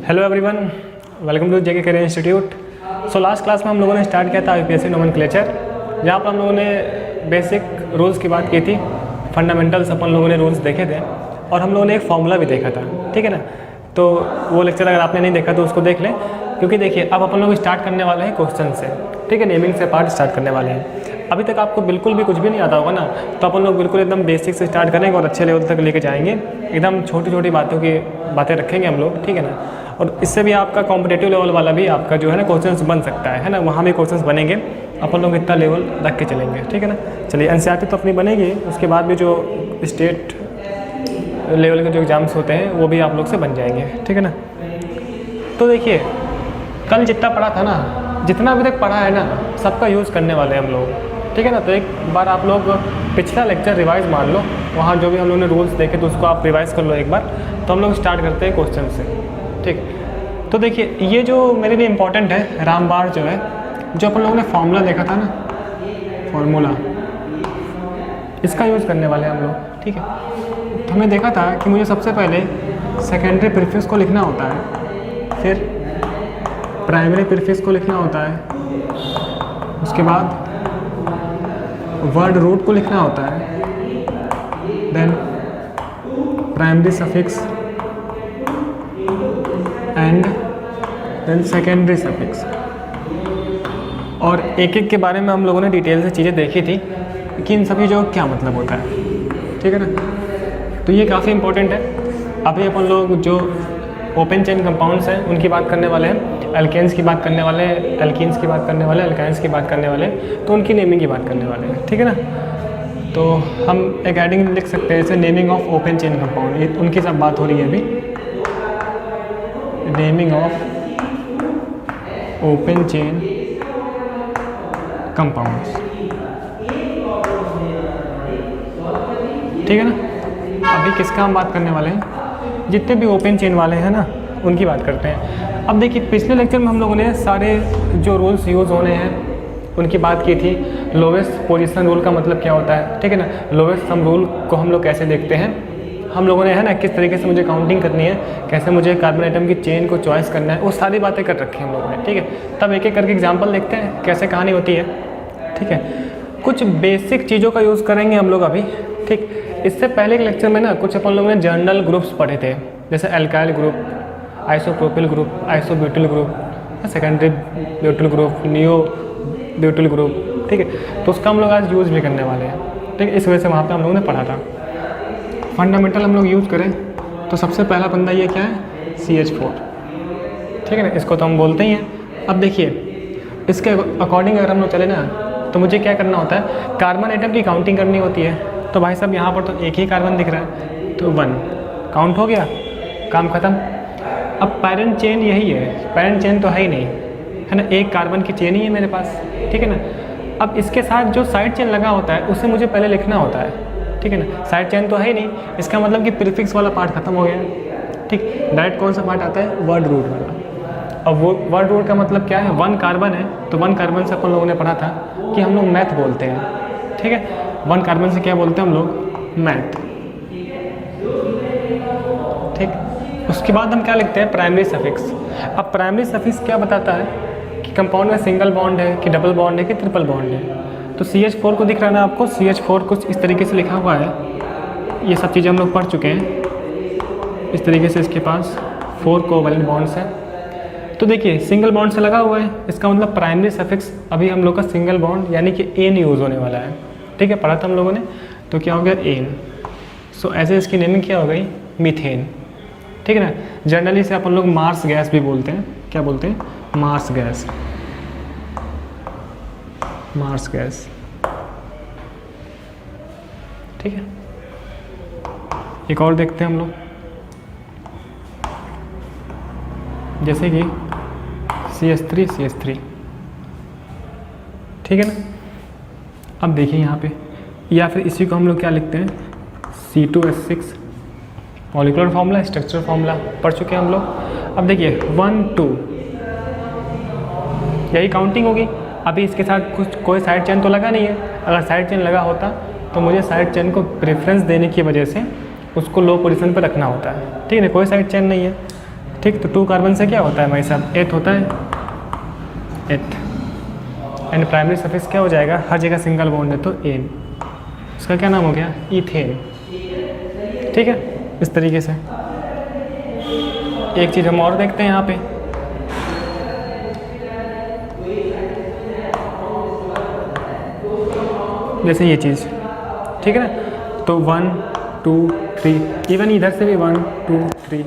Hello everyone, welcome to JK career institute. So last class में हम लोगों ने स्टार्ट किया था यूपीएससी नोमेनक्लेचर, जहाँ पर हम लोगों ने बेसिक रूल्स की बात की थी, फंडामेंटल्स अपन लोगों ने रूल्स देखे थे और हम लोगों ने एक फॉर्मूला भी देखा था। ठीक है ना, तो वो लेक्चर अगर आपने नहीं देखा तो उसको देख लें, क्योंकि देखिए अब अपन लोग स्टार्ट करने वाले हैं क्वेश्चन से। ठीक है, नेमिंग से पार्ट स्टार्ट करने वाले हैं। अभी तक आपको बिल्कुल भी कुछ भी नहीं आता होगा ना, तो अपन लोग बिल्कुल एकदम बेसिक से स्टार्ट करेंगे और अच्छे लेवल तक लेके जाएंगे। एकदम छोटी छोटी बातों की बातें रखेंगे हम लोग, ठीक है ना। और इससे भी आपका कॉम्पिटेटिव लेवल वाला भी आपका जो है ना क्वेश्चंस बन सकता है ना, वहाँ भी क्वेश्चंस बनेंगे। अपन लोग इतना लेवल रख के चलेंगे, ठीक है ना। चलिए, एनसीईआरटी तो अपनी बनेगी, उसके बाद भी जो स्टेट लेवल के जो एग्ज़ाम्स होते हैं वो भी आप लोग से बन जाएंगे, ठीक है ना। तो देखिए, कल जितना पढ़ा था ना, जितना अभी तक पढ़ा है ना, सबका यूज़ करने वाले हैं हम लोग, ठीक है ना। तो एक बार आप लोग पिछला लेक्चर रिवाइज मान लो, वहाँ जो भी हम लोगों ने रूल्स देखे तो उसको आप रिवाइज कर लो एक बार। तो हम लोग स्टार्ट करते हैं क्वेश्चन से, ठीक। तो देखिए, ये जो मेरे लिए इम्पोर्टेंट है, रामबाण जो है, जो अपन लोगों ने फार्मूला देखा था ना, फार्मूला, इसका यूज़ करने वाले हैं हम लोग, ठीक है। तो हमें देखा था कि मुझे सबसे पहले सेकेंडरी प्रीफिक्स को लिखना होता है, फिर प्राइमरी प्रीफिक्स को लिखना होता है, उसके बाद वर्ड रूट को लिखना होता है, then primary suffix and then secondary suffix. और एक एक के बारे में हम लोगों ने डिटेल से चीज़ें देखी थी कि इन सभी जो क्या मतलब होता है, ठीक है ना। तो ये काफ़ी इम्पोर्टेंट है। अभी अपन लोग जो ओपन चेन कंपाउंड्स हैं उनकी बात करने वाले हैं, एल्केन्स की बात करने वाले हैं, एल्कीन्स की बात करने वाले हैं, एल्काइंस की बात करने वाले हैं, तो उनकी नेमिंग की बात करने वाले हैं, ठीक है ना। तो हम एक हेडिंग लिख सकते हैं जैसे naming of open chain compound, ये उनकी सब बात हो रही है अभी। Naming of open chain compounds, ठीक है ना। अभी किसका हम बात करने वाले हैं, जितने भी ओपन चेन वाले हैं ना, उनकी बात करते हैं। अब देखिए, पिछले लेक्चर में हम लोगों ने सारे जो रूल्स यूज़ होने हैं उनकी बात की थी। लोवेस्ट पोजीशन रूल का मतलब क्या होता है, ठीक है ना। लोवेस्ट सम रूल को हम लोग कैसे देखते हैं, हम लोगों ने, है ना, किस तरीके से मुझे काउंटिंग करनी है, कैसे मुझे कार्बन आइटम की चेन को चॉइस करना है, वो सारी बातें कर रखी हैं हम लोगों ने, ठीक है। तब एक एक करके एग्जाम्पल देखते हैं कैसे कहानी होती है, ठीक है। कुछ बेसिक चीज़ों का यूज़ करेंगे हम लोग अभी, ठीक। इससे पहले के लेक्चर में ना कुछ अपन लोगों ने जर्नल ग्रुप्स पढ़े थे, जैसे alkyl group, isopropyl group, isobutyl group, secondary butyl group, neo butyl group, ठीक है। तो उसका हम लोग आज यूज़ भी करने वाले हैं, ठीक है। इस वजह से वहाँ पे हम लोगों ने पढ़ा था। फंडामेंटल हम लोग यूज़ करें तो सबसे पहला बंदा ये क्या है, CH4, ठीक है ना। इसको तो हम बोलते ही हैं। अब देखिए, इसके अकॉर्डिंग अगर हम लोग चले ना, तो मुझे क्या करना होता है, कार्बन आइटम की काउंटिंग करनी होती है। तो भाई साहब, यहाँ पर तो एक ही कार्बन दिख रहा है, तो 1 काउंट हो गया, काम ख़त्म। अब पैरेंट चेन यही है, पैरेंट चेन तो है ही नहीं, है ना, एक कार्बन की चेन ही है मेरे पास, ठीक है ना। अब इसके साथ जो साइड चेन लगा होता है उसे मुझे पहले लिखना होता है, ठीक है ना। साइड चेन तो है ही नहीं, इसका मतलब कि प्रीफिक्स वाला पार्ट खत्म हो गया, ठीक। डायरेक्ट कौन सा पार्ट आता है, वर्ड रूट वाला। अब वो वर्ड रूट का मतलब क्या है, 1 कार्बन है, तो 1 कार्बन से अपन लोगों ने पढ़ा था कि हम लोग मैथ बोलते हैं, ठीक है। 1 कार्बन से क्या बोलते हैं हम लोग, मैथ, ठीक। उसके बाद हम क्या लिखते हैं, प्राइमरी सफिक्स। अब प्राइमरी सफिक्स क्या बताता है कि कंपाउंड में सिंगल बॉन्ड है कि डबल बॉन्ड है कि ट्रिपल बॉन्ड है। तो CH4 को दिख रहा है ना आपको, CH4 कुछ इस तरीके से लिखा हुआ है। ये सब चीज़ें हम लोग पढ़ चुके हैं। इस तरीके से इसके पास 4 कोवैलेंट बॉन्ड्स हैं। तो देखिए, सिंगल बॉन्ड से लगा हुआ है, इसका मतलब प्राइमरी सफिक्स अभी हम लोग का सिंगल बॉन्ड यानी कि एन यूज़ होने वाला है, ठीक है। पढ़ा था हम लोगों ने, तो क्या हो गया, एन। सो ऐसे इसकी नेमिंग क्या हो गई, मीथेन, ठीक है ना। जनरली से अपन लोग मार्स गैस भी बोलते हैं, क्या बोलते हैं, मार्स गैस, मार्स गैस, ठीक है। एक और देखते हैं हम लोग, जैसे कि CH3, ठीक है ना। अब देखिए यहाँ पे, या फिर इसी को हम लोग क्या लिखते हैं, C2H6, molecular formula, structure formula पढ़ चुके हैं हम लोग। अब देखिए 1 2, यही काउंटिंग होगी। अभी इसके साथ कुछ कोई साइड चेन तो लगा नहीं है, अगर साइड चेन लगा होता तो मुझे साइड चेन को प्रेफरेंस देने की वजह से उसको लो पोजीशन पर रखना होता है, ठीक है ना। कोई साइड चेन नहीं है, ठीक, तो 2 कार्बन से क्या होता है भाई साहब, एथ होता है, एथ। एंड प्राइमरी सफिक्स क्या हो जाएगा, हर जगह सिंगल बॉन्ड है तो एन, उसका क्या नाम हो गया, इथेन। ठीक है, इस तरीके से। एक चीज़ हम और देखते हैं यहाँ पे, जैसे ये चीज़, ठीक है ना, तो 1 2 3, इवन इधर से भी 1 2 3,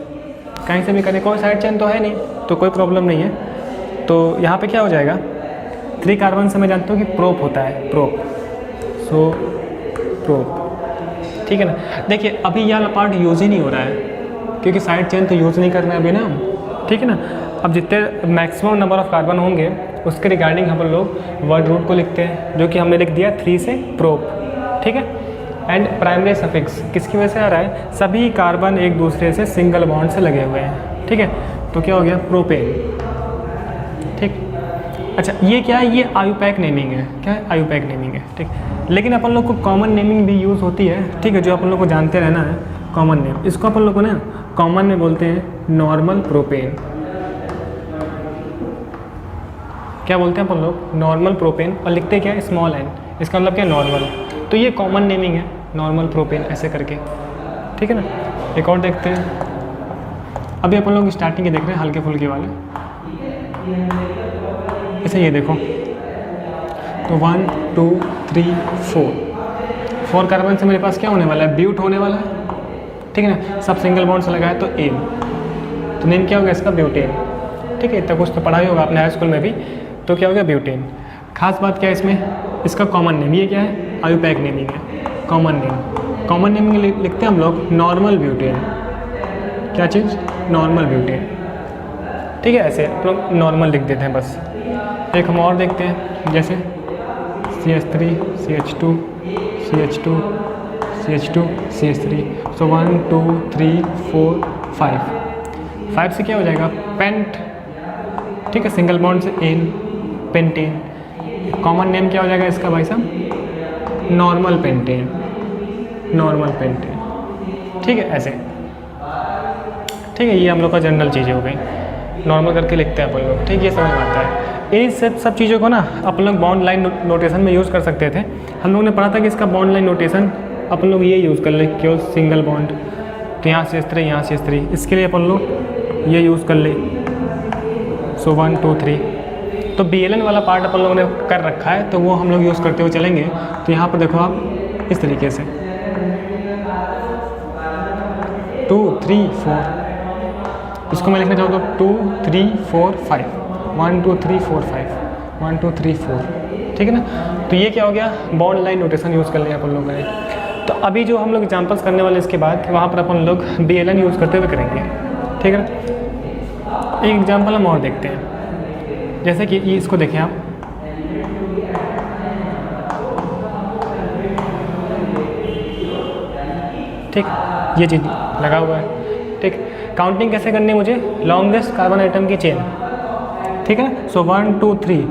कहीं से भी करें, कोई साइड चेन तो है नहीं, तो कोई प्रॉब्लम नहीं है। तो यहाँ पे क्या हो जाएगा, 3 कार्बन से मैं जानता हूँ कि प्रोप होता है, प्रोप, सो प्रोप। ठीक है ना। देखिए अभी ये वाला पार्ट यूज़ ही नहीं हो रहा है, क्योंकि साइड चेन तो यूज़ नहीं करना है अभी ना, ठीक है ना। अब जितने मैक्सिमम नंबर ऑफ कार्बन होंगे उसके रिगार्डिंग हम लोग वर्ड रूट को लिखते हैं, जो कि हमने लिख दिया 3 से प्रोप, ठीक है। एंड प्राइमरी सफिक्स किसकी वजह से आ रहा है, सभी कार्बन एक दूसरे से सिंगल बॉन्ड से लगे हुए हैं, ठीक है, तो क्या हो गया, प्रोपेन। ठीक, अच्छा ये क्या है, ये आयुपैक नेमिंग है, क्या है, आयुपैक नेमिंग है, ठीक। लेकिन अपन लोग को कॉमन नेमिंग भी यूज़ होती है, ठीक है, जो अपन लोग को जानते रहना है, कॉमन नेम। इसको अपन लोग को ना कॉमन में बोलते हैं नॉर्मल प्रोपेन। क्या बोलते हैं अपन लोग, नॉर्मल प्रोपेन, और लिखते क्या है, स्मॉल एन, इसका मतलब क्या है, नॉर्मल। तो ये कॉमन नेमिंग है, नॉर्मल प्रोपेन, ऐसे करके, ठीक है ना। एक और देखते हैं, अभी अपन लोग स्टार्टिंग के देख रहे हैं हल्के फुल्के वाले, ऐसे ये देखो, तो 1 2 3 4 कार्बन से मेरे पास क्या होने वाला है, ब्यूट होने वाला है, ठीक है ना, सब सिंगल बॉन्ड से लगा है तो एन, तो नेम क्या होगा इसका, ब्यूटेन, ठीक है। इतना कुछ तो पढ़ा ही होगा आपने हाई स्कूल में भी, तो क्या हो गया, ब्यूटेन। खास बात क्या है इसमें, इसका कॉमन नेम, ये क्या है, आयुपैक नेमिंग है, कॉमन नेम। कॉमन नेमिंग लिखते हैं हम लोग नॉर्मल ब्यूटेन, क्या चीज़, नॉर्मल ब्यूटेन, ठीक है, ऐसे हम लोग नॉर्मल लिख देते हैं बस। एक हम और देखते हैं, जैसे CH3 CH2 CH2 CH2 CH3, सो 1 2 3 4 5 से क्या हो जाएगा, पेंट, ठीक है, सिंगल बॉन्ड से एन, पेंटेन। कॉमन नेम क्या हो जाएगा इसका भाई साहब, नॉर्मल पेंटेन, नॉर्मल पेंटेन, ठीक है, ऐसे, ठीक है। ये हम लोग का जनरल चीज़ें हो गई, नॉर्मल करके लिखते हैं अपन लोग, ठीक, ये समझ में आता है। इन सब चीज़ों को ना अपन लोग बॉन्ड लाइन नोटेशन में यूज़ कर सकते थे। हम लोगों ने पढ़ा था कि इसका बॉन्ड लाइन नोटेशन अपन लोग ये यूज़ कर ले, क्यों, सिंगल बॉन्ड, तो यहाँ से इस तरह, यहाँ से इस तरह, इसके लिए अपन लोग ये यूज़ कर ले, सो 1 2 3। तो BLN वाला पार्ट अपन लोगों ने कर रखा है, तो वो हम लोग यूज़ करते हुए चलेंगे। तो यहाँ पर देखो आप इस तरीके से 2 3 4, इसको मैं लिखना चाहूँ तो 2 3 4 5, 1 2 3 4 5, 1 2 3 4, ठीक है ना। तो ये क्या हो गया, बॉन्ड लाइन नोटेशन यूज़ कर लिया अपन लोगों ने। तो अभी जो हम लोग एग्जाम्पल्स करने वाले इसके बाद, वहाँ पर अपन लोग BLN यूज़ करते हुए करेंगे, ठीक है ना। एक एग्जाम्पल हम और देखते हैं, जैसे कि इसको देखें आप, ठीक, ये चीज़ लगा हुआ है, ठीक। काउंटिंग कैसे करनी है मुझे, लॉन्गेस्ट कार्बन आइटम की चेन, ठीक है ना। सो 1 2 3,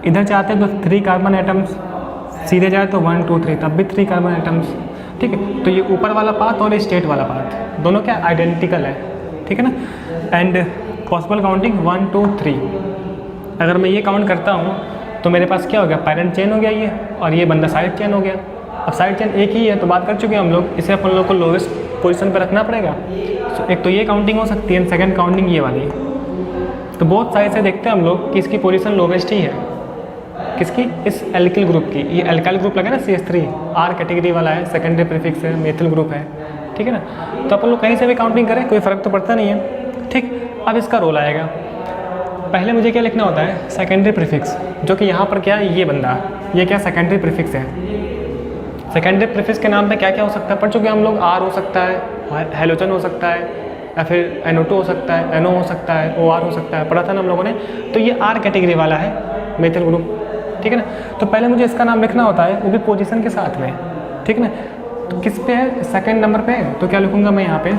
इधर चाहते हैं तो 3 कार्बन आइटम्स, सीधे जाए तो 1 2 3, तब भी 3 कार्बन आइटम्स, ठीक है। तो ये ऊपर वाला पाथ और स्टेट वाला पाथ दोनों क्या आइडेंटिकल है, ठीक है ना। एंड पॉसिबल काउंटिंग 1 2 3, अगर मैं ये काउंट करता हूँ तो मेरे पास क्या हो गया, पैरेंट चेन हो गया ये, और ये बंदा साइड चेन हो गया। अब साइड चेन एक ही है तो बात कर चुके हैं हम लोग, इसे अपन लोग को लोवेस्ट पोजीशन पर रखना पड़ेगा। तो एक तो ये काउंटिंग हो सकती है, सेकंड काउंटिंग ये वाली। तो बहुत साइड से देखते हैं हम लोग कि इसकी पोजीशन लोवेस्ट ही है, किसकी, इस एल्किल ग्रुप की। ये एल्काइल ग्रुप लगा ना, CH3 R कैटेगरी वाला है, सेकेंडरी प्रीफिक्स है, मेथिल ग्रुप है, ठीक है ना। तो अपन लोग कहीं से भी काउंटिंग करें कोई फ़र्क तो पड़ता नहीं है, ठीक। अब इसका रोल आएगा, पहले मुझे क्या लिखना होता है, सेकेंडरी प्रीफिक्स, जो कि यहाँ पर क्या है, ये बंदा, ये क्या सेकेंडरी प्रीफिक्स है। सेकेंडरी प्रीफिक्स के नाम पे क्या क्या हो सकता है, पढ़ चुके हम लोग, R हो सकता है, हेलोजन हो सकता है, या फिर NO2 हो सकता है, NO हो सकता है, OR हो सकता है, पढ़ा था ना हम लोगों ने। तो ये R कैटेगरी वाला है मेथिल ग्रुप, ठीक है ना। तो पहले मुझे इसका नाम लिखना होता है, वो भी पोजीशन के साथ में, ठीक है ना। तो किस पे है, सेकंड नंबर पे है, तो क्या लिखूँगा मैं यहाँ पे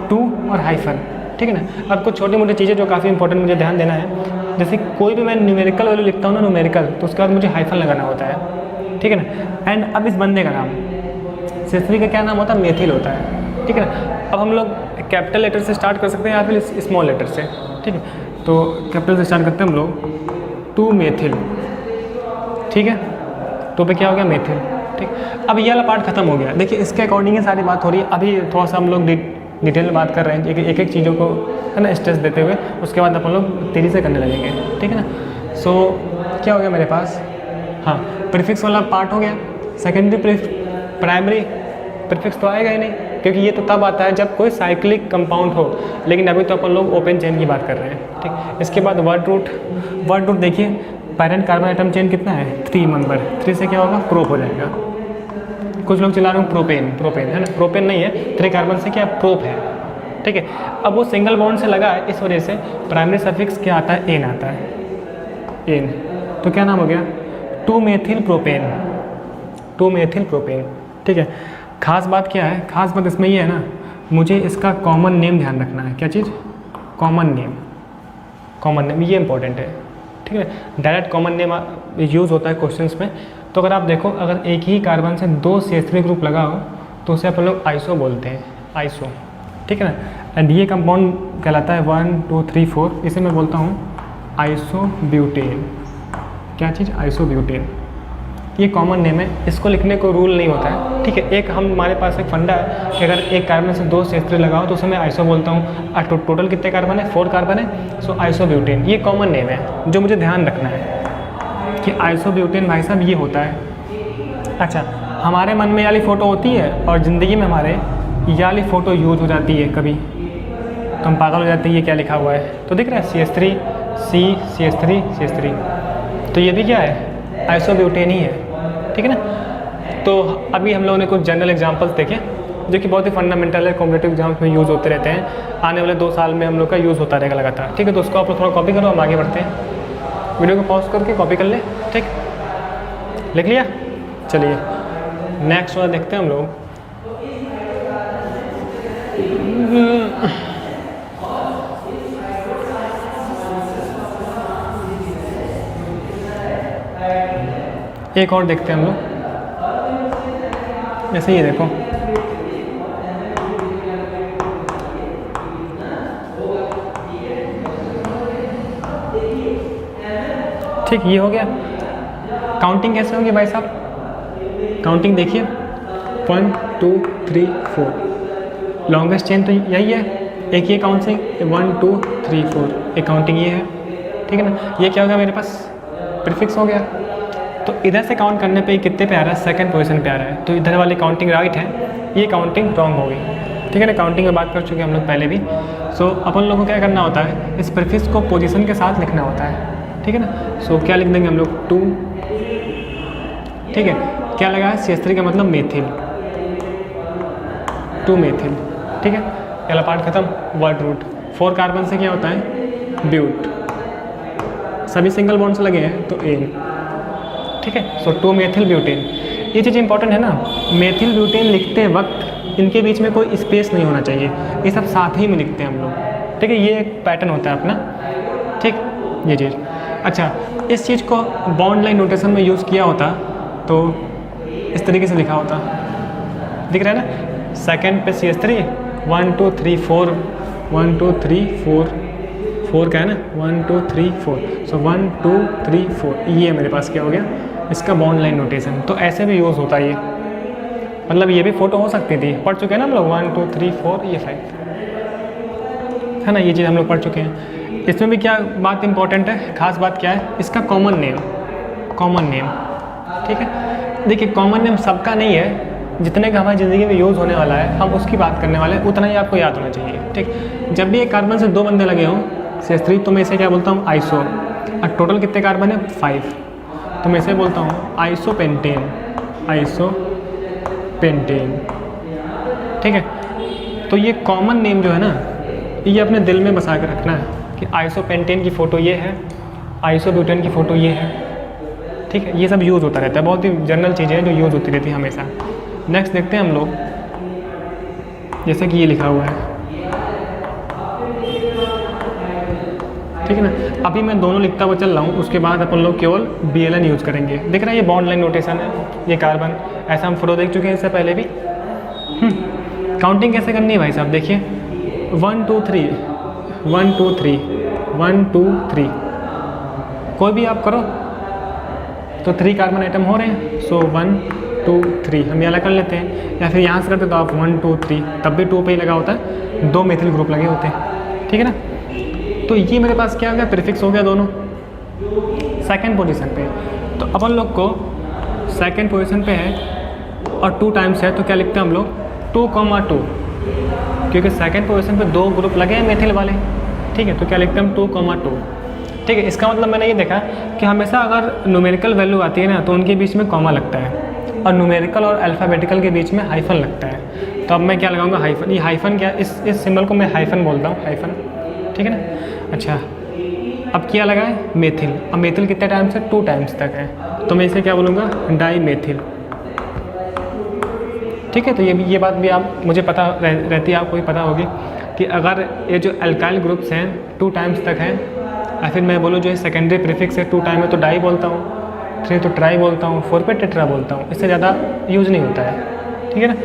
2 और हाइफन, ठीक है ना। अब कुछ छोटी मोटी चीज़ें जो काफ़ी इंपॉर्टेंट मुझे ध्यान देना है, जैसे कोई भी मैं न्यूमेरिकल वैल्यू लिखता हूँ ना, न्यूमेरिकल, तो उसके बाद मुझे हाइफन लगाना होता है, ठीक है ना। एंड अब इस बंदे का नाम, CH3 का क्या नाम होता है, मेथिल होता है, ठीक है ना। अब हम लोग कैपिटल लेटर से स्टार्ट कर सकते हैं या फिर स्मॉल लेटर से, ठीक है। तो कैपिटल से स्टार्ट करते हैं हम लोग, 2 मेथिल, ठीक है। तो पे क्या हो गया, मेथिल, ठीक। अब ये वाला पार्ट खत्म हो गया। देखिए इसके अकॉर्डिंग ही सारी बात हो रही है। अभी थोड़ा सा हम लोग डिटेल में बात कर रहे हैं, एक एक चीज़ों को है ना स्ट्रेस देते हुए, उसके बाद अपन लोग तेज़ी से करने लगेंगे, ठीक है ना। सो क्या हो गया मेरे पास, हाँ प्रीफिक्स वाला पार्ट हो गया। सेकेंडरी प्राइमरी प्रीफिक्स तो आएगा ही नहीं, क्योंकि ये तो तब आता है जब कोई साइक्लिक कंपाउंड हो, लेकिन अभी तो अपन लोग ओपन चेन की बात कर रहे हैं, ठीक। इसके बाद वर्ड रूट देखिए, पैरेंट कार्बन आइटम चेन कितना है, 3 नंबर, 3 से क्या होगा, प्रोप हो जाएगा। कुछ लोग चला रहे हैं प्रोपेन है ना, प्रोपेन नहीं है, 3 कार्बन से क्या प्रोप है, ठीक है। अब वो सिंगल बॉन्ड से लगा है, इस वजह से प्राइमरी सफिक्स क्या आता है, एन आता है, एन। तो क्या नाम हो गया, 2 मेथिल प्रोपेन, 2 मेथिल प्रोपेन, ठीक है। खास बात क्या है, खास बात इसमें ये है ना, मुझे इसका कॉमन नेम ध्यान रखना है। क्या चीज़, कॉमन नेम, ये इंपॉर्टेंट है, ठीक है। डायरेक्ट कॉमन नेम यूज़ होता है क्वेश्चंस में। तो अगर आप देखो, अगर एक ही कार्बन से 2 CH3 ग्रुप लगा हो तो उसे अपन लोग आइसो बोलते हैं, आइसो, ठीक है ना। एंड ये कंपाउंड कहलाता है 1 2 3 4, इसे मैं बोलता हूँ आइसोब्यूटेन। क्या चीज़, आइसोब्यूटेन, ये कॉमन नेम है। इसको लिखने को रूल नहीं होता है, ठीक है। एक हमारे पास एक फंडा है कि अगर एक कार्बन से 2 CH3 लगाओ तो उसे मैं आइसो बोलता हूँ। और टोटल कितने कार्बन है, 4 कार्बन है, सो आइसोब्यूटेन, ये कॉमन नेम है जो मुझे ध्यान रखना है कि आइसोब्यूटेन भाई साहब ये होता है। अच्छा, हमारे मन में वाली फ़ोटो होती है और ज़िंदगी में हमारे ये वाली फ़ोटो यूज हो जाती है कभी, तो हम पागल हो जाते हैं ये क्या लिखा हुआ है। तो दिख रहा है CH3 C CH3 CH3, तो ये भी क्या है, आइसोब्यूटेन ही है, ठीक है ना। तो अभी हम लोगों ने कुछ जनरल एग्जांपल्स देखे जो कि बहुत ही फंडामेंटल है, कॉम्पिटिटिव एग्जाम्स में यूज़ होते रहते हैं। आने वाले 2 साल में हम लोग का यूज़ होता रहेगा लगातार, ठीक है। तो उसको आप लोग थोड़ा कॉपी करो, हम आगे बढ़ते हैं। वीडियो को पॉज करके कॉपी कर ले, ठीक, लिख लिया। चलिए नेक्स्ट वाला देखते हैं हम लोग। एक और देखते हैं हम लोग, जैसे ये देखो, ठीक, ये हो गया। काउंटिंग कैसे होगी भाई साहब, काउंटिंग देखिए, 1 2 3 4, लॉन्गेस्ट चेन तो यही है, एक ये काउंटिंग 1 2 3 4, एक काउंटिंग ये है, ठीक है ना। ये क्या हो गया मेरे पास, प्रीफिक्स हो गया। तो इधर से काउंट करने पे कितने पे आ रहा है, सेकंड पोजीशन पे आ रहा है, तो इधर वाली काउंटिंग राइट है, ये काउंटिंग रॉन्ग हो गई, ठीक है ना। काउंटिंग में बात कर चुके हैं हम लोग पहले भी। सो अपन लोगों को क्या करना होता है, इस प्रीफिक्स को पोजीशन के साथ लिखना होता है, ठीक है ना। सो क्या लिख देंगे हम लोग, 2, ठीक है। क्या लगा है, CH3 का मतलब मेथिल, 2 मेथिल, ठीक है। पहला पार्ट खत्म। वर्ड रूट, 4 कार्बन से क्या होता है, ब्यूट, सभी सिंगल बॉन्ड से लगे हैं तो एन, ठीक है। सो 2 मेथिल ब्यूटेन, ये चीज़ इंपॉर्टेंट है ना। मेथिल ब्यूटेन लिखते वक्त इनके बीच में कोई स्पेस नहीं होना चाहिए, ये सब साथ ही में लिखते हैं हम लोग, ठीक है। ये एक पैटर्न होता है अपना, ठीक, ये चीज़। अच्छा, इस चीज़ को बॉन्ड लाइन नोटेशन में यूज़ किया होता तो इस तरीके से लिखा होता, दिख रहा है ना। सेकंड पे CH3 1 2 3 4, 1 2 3 4, 4 का है ना, 1 2 3 4, सो 1 2 3 4, ये मेरे पास क्या हो गया, इसका बॉन्ड लाइन नोटेशन। तो ऐसे भी यूज़ होता है ये, मतलब ये भी फ़ोटो हो सकती थी, पढ़ चुके हैं ना हम लोग, 1 2 3 4, ये 5 है ना, ये चीज़ हम लोग पढ़ चुके हैं। इसमें भी क्या बात इंपॉर्टेंट है, खास बात क्या है, इसका कॉमन नेम, ठीक है। देखिए कॉमन नेम सबका नहीं है, जितने का हमारी ज़िंदगी में यूज़ होने वाला है हम उसकी बात करने वाले हैं, उतना ही आपको याद होना चाहिए, ठीक। जब भी एक कार्बन से 2 बंदे लगे हों CH3, तो मैं इसे क्या बोलता हूँ, आइसो। और टोटल कितने कार्बन है, 5, तो मैं इसे बोलता हूँ आइसोपेंटेन, ठीक है। तो ये कॉमन नेम जो है ना, ये अपने दिल में बसा के रखना है कि आइसोपेंटेन की फ़ोटो ये है, आइसोब्यूटेन की फ़ोटो ये है, ठीक है। ये सब यूज़ होता रहता है, बहुत ही जनरल चीज़ें हैं जो यूज़ होती रहती है हमेशा। नेक्स्ट देखते हैं हम लोग, जैसे कि ये लिखा हुआ है, ठीक है ना। अभी मैं दोनों लिखता हुआ चल रहा हूँ, उसके बाद अपन लोग केवल BLN यूज़ करेंगे। दिख रहा है ये बॉन्ड लाइन नोटेशन है, ये कार्बन, ऐसा हम फोटो देख चुके हैं इससे पहले भी। काउंटिंग कैसे करनी है भाई साहब, देखिए 1 2 3 1 2 3 1 2 3 कोई भी आप करो तो 3 कार्बन आइटम हो रहे हैं। सो 1 2 3 हम ये अलग कर लेते हैं, या फिर यहाँ से करते तो आप 1 2 3 तब भी 2 पे ही लगा होता है, 2 मेथिल ग्रुप लगे होते हैं, ठीक है ना। तो ये मेरे पास क्या हो गया, प्रीफिक्स हो गया दोनों सेकंड पोजीशन पे। तो अपन लोग को सेकंड पोजीशन पे है और 2 टाइम्स है, तो क्या लिखते हैं हम लोग 2,2, क्योंकि सेकंड पोजीशन पे 2 ग्रुप लगे हैं मेथिल वाले, ठीक है। तो क्या लिखते हैं हम 2,2, ठीक है। इसका मतलब मैंने ये देखा कि हमेशा अगर न्यूमेरिकल वैल्यू आती है ना तो उनके बीच में कॉमा लगता है, और न्यूमेरिकल और अल्फ़ाबेटिकल के बीच में हाइफन लगता है। तो अब मैं क्या लगाऊंगा, हाइफन। ये हाइफन क्या, इस सिंबल को मैं हाइफन बोलता हूँ, हाइफन, ठीक है ना। अच्छा, अब क्या लगा है, मेथिल। अब मेथिल कितने टाइम्स है, 2 टाइम्स तक है, तो मैं इसे क्या बोलूँगा, डाई मेथिल, ठीक है। तो ये बात भी आप मुझे पता रहती है, आपको भी पता होगी कि अगर ये जो अल्काइल ग्रुप्स हैं 2 टाइम्स तक हैं, या फिर मैं बोलूँ जो सेकेंडरी प्रीफिक्स है 2 टाइम है तो डाई बोलता हूँ, 3 तो ट्राई बोलता हूँ, 4 पे टेट्रा बोलता हूँ, इससे ज़्यादा यूज़ नहीं होता है, ठीक है ना।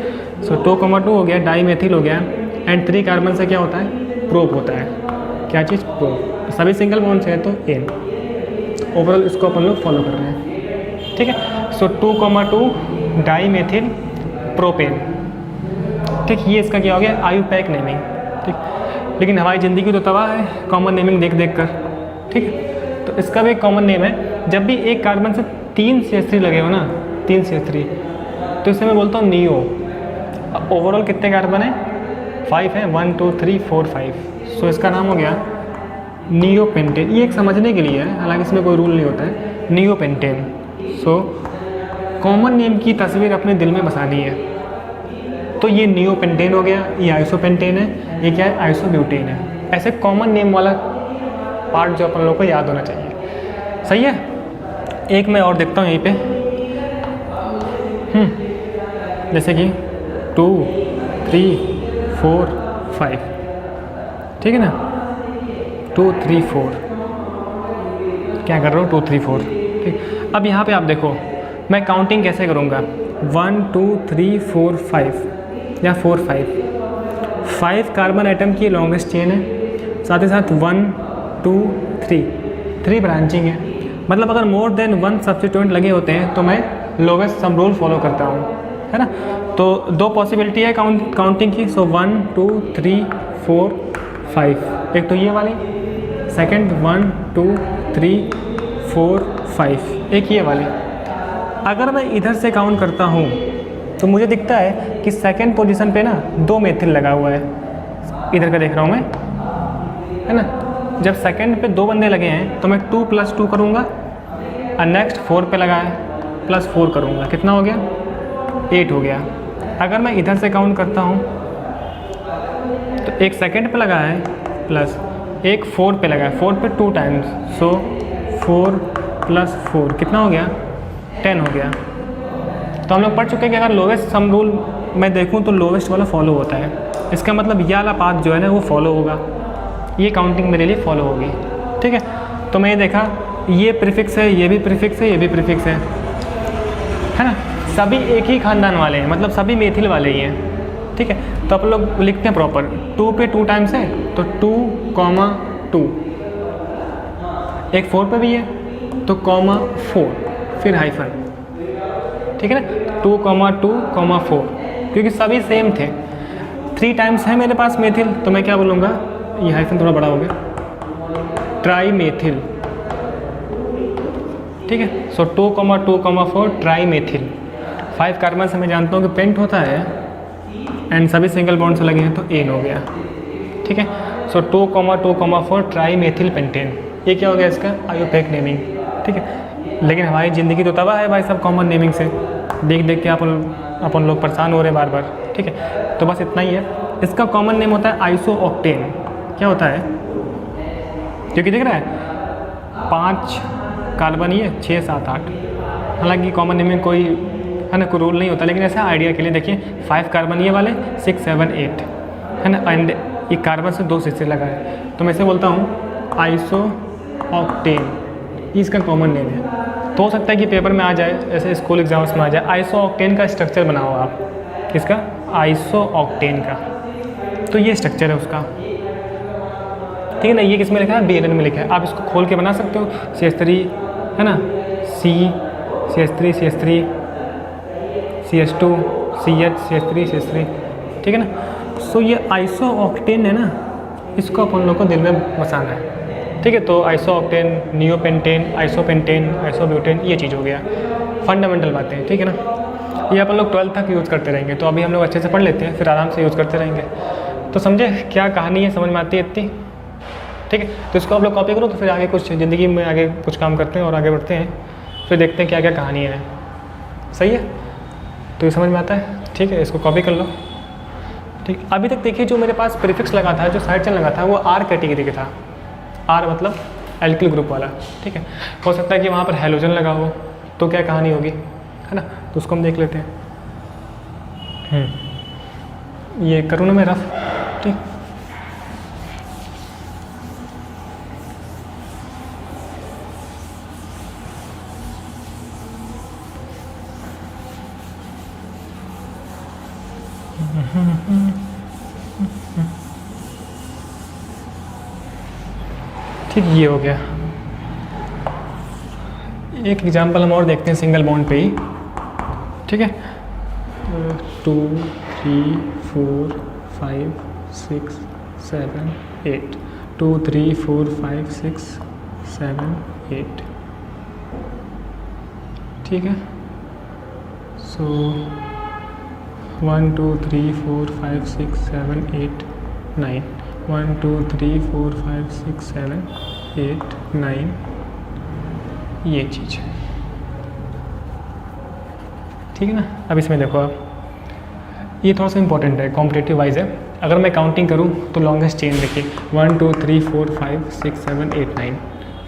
सो 2,2 हो गया, डाई मेथिल हो गया, एंड 3 कार्बन से क्या होता है, प्रोप होता है। क्या चीज़, प्रोप। सभी सिंगल बॉन्ड से है तो एन। ओवरऑल इसको अपन लोग फॉलो कर रहे हैं, ठीक है। सो 2,2 डाई मेथिल प्रोपेन, ठीक। ये इसका क्या हो गया, आयुपैक नेमिंग, ठीक। लेकिन हमारी ज़िंदगी तो तबाह है कॉमन नेमिंग देख देख कर, ठीक है। तो इसका भी एक कॉमन नेम है, जब भी एक कार्बन से 3 CH3 लगे हो ना, 3 CH3, तो इसे मैं बोलता हूँ नियो। ओवरऑल कितने कार्बन है, 5 है, 1 2 3 4 5। सो इसका नाम हो गया नियोपेंटेन। ये एक समझने के लिए है, हालांकि इसमें कोई रूल नहीं होता है, नियोपेंटेन। सो कॉमन नेम की तस्वीर अपने दिल में बसानी है। तो ये नियोपेंटेन हो गया, ये आइसोपेंटेन है, ये क्या है, आइसोब्यूटेन है। ऐसे कॉमन नेम वाला पार्ट जो अपन लोगों को याद होना चाहिए, सही है। एक मैं और देखता हूँ यहीं पे, जैसे कि 2 3 4 5, ठीक है ना, 2 3 4 क्या कर रहा हूँ, 2 3 4, ठीक। अब यहाँ पे आप देखो मैं काउंटिंग कैसे करूँगा, 1 2 3 4 5 या 4 5 कार्बन आइटम की लॉन्गेस्ट चेन है, साथ ही साथ 1 2 3 ब्रांचिंग है। मतलब अगर मोर देन 1 सब्स्टिट्यूएंट लगे होते हैं तो मैं लोवेस्ट सम रूल फॉलो करता हूँ, है ना। तो 2 पॉसिबिलिटी है काउंटिंग की। सो 1 2 3 4 5, एक तो ये वाली, सेकंड 1 2 3 4 5, एक ये वाली। अगर मैं इधर से काउंट करता हूँ तो मुझे दिखता है कि सेकंड पोजीशन पे ना 2 मेथिल लगा हुआ है, इधर का देख रहा हूँ मैं, है ना। जब सेकंड पे 2 बंदे लगे हैं तो मैं 2 + 2 करूँगा, और नेक्स्ट 4 पे लगा है +4 करूँगा, कितना हो गया, 8 हो गया। अगर मैं इधर से काउंट करता हूँ तो एक सेकंड पे लगा है प्लस एक 4 पे लगा है, 4 पे 2 टाइम्स, सो 4 + 4 कितना हो गया, 10 हो गया। तो हम लोग पढ़ चुके हैं कि अगर लोवेस्ट सम रूल मैं देखूं तो लोवेस्ट वाला फॉलो होता है। इसका मतलब ये वाला पाथ जो है ना वो फॉलो होगा, ये काउंटिंग मेरे लिए फॉलो होगी, ठीक है। तो मैं ये देखा, ये प्रीफिक्स है, ये भी प्रीफिक्स है, ये भी प्रीफिक्स है ना। सभी एक ही खानदान वाले हैं, मतलब सभी मेथिल वाले ही हैं, ठीक है। तो आप लोग लिखते हैं प्रॉपर, 2 पे 2 टाइम्स है तो 2,2, एक 4 पे भी है तो 4, फिर हाइफन, ठीक है ना, 2,2,4, क्योंकि सभी सेम थे। 3 टाइम्स है मेरे पास मेथिल, तो मैं क्या बोलूँगा, ये हाइफन थोड़ा बड़ा हो गया, ट्राई मेथिल, ठीक है। सो 2,2,4 ट्राई मेथिल। 5 कार्बन से मैं जानता हूँ कि पेंट होता है, एंड सभी सिंगल बॉन्ड से लगे हैं तो एन हो गया, ठीक है। सो 2,2,4 ट्राई मेथिल पेंटेन, ये क्या हो गया इसका, आयुपैक नेमिंग, ठीक है। लेकिन हमारी ज़िंदगी तो तबाह है भाई सब कॉमन नेमिंग से, देख देख के अपन लोग परेशान हो रहे हैं बार बार, ठीक है। तो बस इतना ही है। इसका कॉमन नेम होता है आइसोऑक्टेन। क्या होता है, क्योंकि देख रहा है 5 कार्बन, ये 6 7 8, हालांकि कॉमन नेम में कोई है ना, कोई रूल नहीं होता, लेकिन ऐसा आइडिया के लिए देखिए 5 कार्बन ये वाले, 6 7 8, है ना, एंड ये कार्बन से 2 सिस्टर लगा है, तो मैं इसे बोलता हूँ आइसोऑक्टेन, ये इसका कॉमन नेम है। तो हो सकता है कि पेपर में आ जाए, ऐसे स्कूल एग्जाम्स में आ जाए, आइसोऑक्टेन का स्ट्रक्चर बनाओ आप, इसका आइसोऑक्टेन का। तो ये स्ट्रक्चर है उसका, ठीक है ना। ये किस में लिखा है, BNN में लिखा है। आप इसको खोल के बना सकते हो, CH3 है ना, CH3 CH3 CH2 CH CH3 CH3, ठीक है ना। सो ये आइसोऑक्टेन है ना, इसको अपन लोग को दिल में बसाना है, ठीक है। तो आइसोऑक्टेन, नियोपेंटेन, आइसोपेंटेन, आइसोब्यूटेन, ये चीज़ हो गया, फंडामेंटल बातें, ठीक है ना। ये अपन लोग 12th तक यूज़ करते रहेंगे, तो अभी हम लोग अच्छे से पढ़ लेते हैं, फिर आराम से यूज़ करते रहेंगे। तो समझे क्या कहानी है, समझ में आती है इतनी, ठीक है। तो इसको आप लोग कॉपी करो, तो फिर आगे कुछ ज़िंदगी में आगे कुछ काम करते हैं और आगे बढ़ते हैं, फिर देखते हैं क्या क्या कहानियाँ हैं, सही है। तो ये समझ में आता है, ठीक है। इसको कॉपी कर लो, ठीक। अभी तक देखिए जो मेरे पास प्रीफिक्स लगा था, जो साइड चेन लगा था, वो R कैटेगरी का था। R मतलब एल्किल ग्रुप वाला, ठीक है। हो सकता है कि वहाँ पर हैलोजन लगा हो, तो क्या कहानी होगी, है ना। तो उसको हम देख लेते हैं। ये करूँ ना मैं रफ, ठीक। ठीक, ये हो गया। एक एग्जांपल हम और देखते हैं सिंगल बॉन्ड पे ही, ठीक है। 2 3 4 5 6 7 8 2 3 4 5 6 7 8, ठीक है। सो 1 2 3 4 5 6 7 8 9, 1 2 3 4 5 6 7 8 9, ये चीज़, ठीक है ना। अब इसमें देखो, आप ये थोड़ा सा इंपॉर्टेंट है, कॉम्पिटेटिव वाइज है। अगर मैं काउंटिंग करूँ तो लॉन्गेस्ट चेन देखिए, 1 2 3 4 5 6 7 8 9,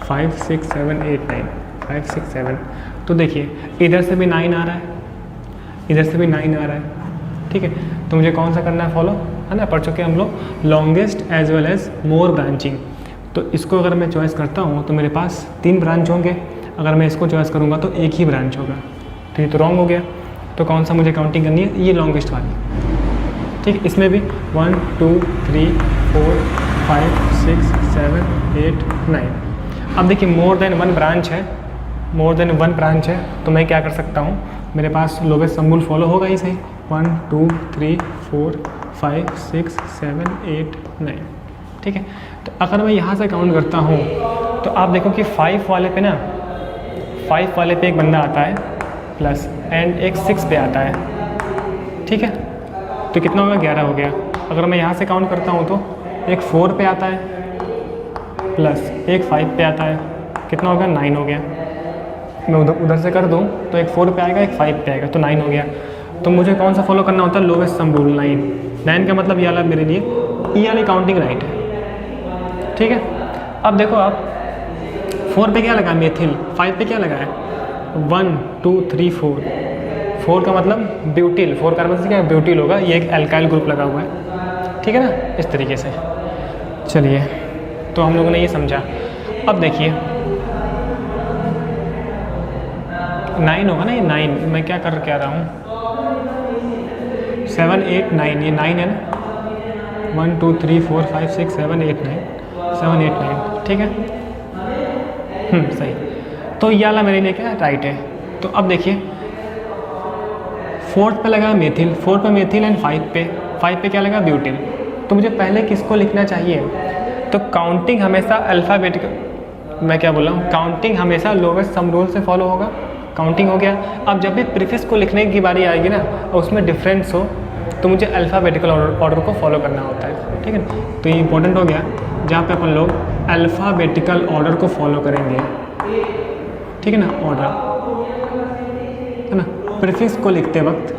5 6 7 8 9, 5 6 7। तो देखिए इधर से भी 9 आ रहा है, इधर से भी 9 आ रहा है, ठीक है। तो मुझे कौन सा करना है, फॉलो, है ना। पढ़ चुके हम लोग लॉन्गेस्ट एज वेल एज मोर ब्रांचिंग। तो इसको अगर मैं चॉइस करता हूँ तो मेरे पास 3 ब्रांच होंगे, अगर मैं इसको चॉइस करूँगा तो एक ही ब्रांच होगा, तो ये तो रॉन्ग हो गया। तो कौन सा मुझे काउंटिंग करनी है, ये लॉन्गेस्ट वाली, ठीक। इसमें भी 1 2 3 4 5 6 7 8 9। अब देखिए मोर देन वन ब्रांच है, मोर देन वन ब्रांच है, तो मैं क्या कर सकता हूँ, मेरे पास लोवेस्ट सम्बुल फॉलो होगा ही सही, 1 2 3 4 5 6 7 8 9, ठीक है। तो अगर मैं यहाँ से काउंट करता हूँ तो आप देखो कि 5 वाले पे ना, 5 वाले पे एक बंदा आता है प्लस, एंड एक 6 पे आता है, ठीक है। तो कितना होगा, 11 हो गया। अगर मैं यहाँ से काउंट करता हूँ तो एक 4 पे आता है प्लस एक 5 पे आता है, कितना होगा, 9 हो गया। मैं उधर से कर दूँ तो एक 4 पे आएगा, एक 5 पे आएगा, तो 9 हो गया। तो मुझे कौन सा फॉलो करना होता है, लोवेस्ट सम रूल, 9 का मतलब ये वाला मेरे लिए, ये वाली काउंटिंग राइट है, ठीक है। अब देखो आप 4 पे क्या लगा, मेथिल, 5 पे क्या लगा है, 1 2 3 4 का मतलब ब्यूटिल, 4 कार्बन से क्या ब्यूटिल होगा, ये एक एल्काइल ग्रुप लगा हुआ है, ठीक है ना, इस तरीके से। चलिए, तो हम लोगों ने ये समझा। अब देखिए 9 होगा ना, ये 9, मैं क्या कर क्या रहा हूँ, 7 8 9, ये 9 है ना, 1 2 3 4 5 6 7 8 9, 7 8 9, ठीक है। सही। तो ये वाला मेरे लिए क्या राइट है। तो अब देखिए 4th पे लगा मेथिल, 4 पे मेथिल, एंड 5 पे क्या लगा, ब्यूटिल। तो मुझे पहले किसको लिखना चाहिए, तो काउंटिंग हमेशा अल्फ़ाबेटिकल, मैं क्या बोल रहा हूँ, काउंटिंग हमेशा लोवेस्ट सम रूल से फॉलो होगा, काउंटिंग हो गया। अब जब भी प्रीफिक्स को लिखने की बारी आएगी ना और उसमें डिफरेंस हो तो मुझे अल्फ़ाबेटिकल ऑर्डर को फॉलो करना होता है, ठीक है। तो ये इंपॉर्टेंट हो गया, जहाँ पे अपन लोग अल्फ़ाबेटिकल ऑर्डर को फॉलो करेंगे, ठीक है ना, ऑर्डर, है ना, प्रीफिक्स को लिखते वक्त,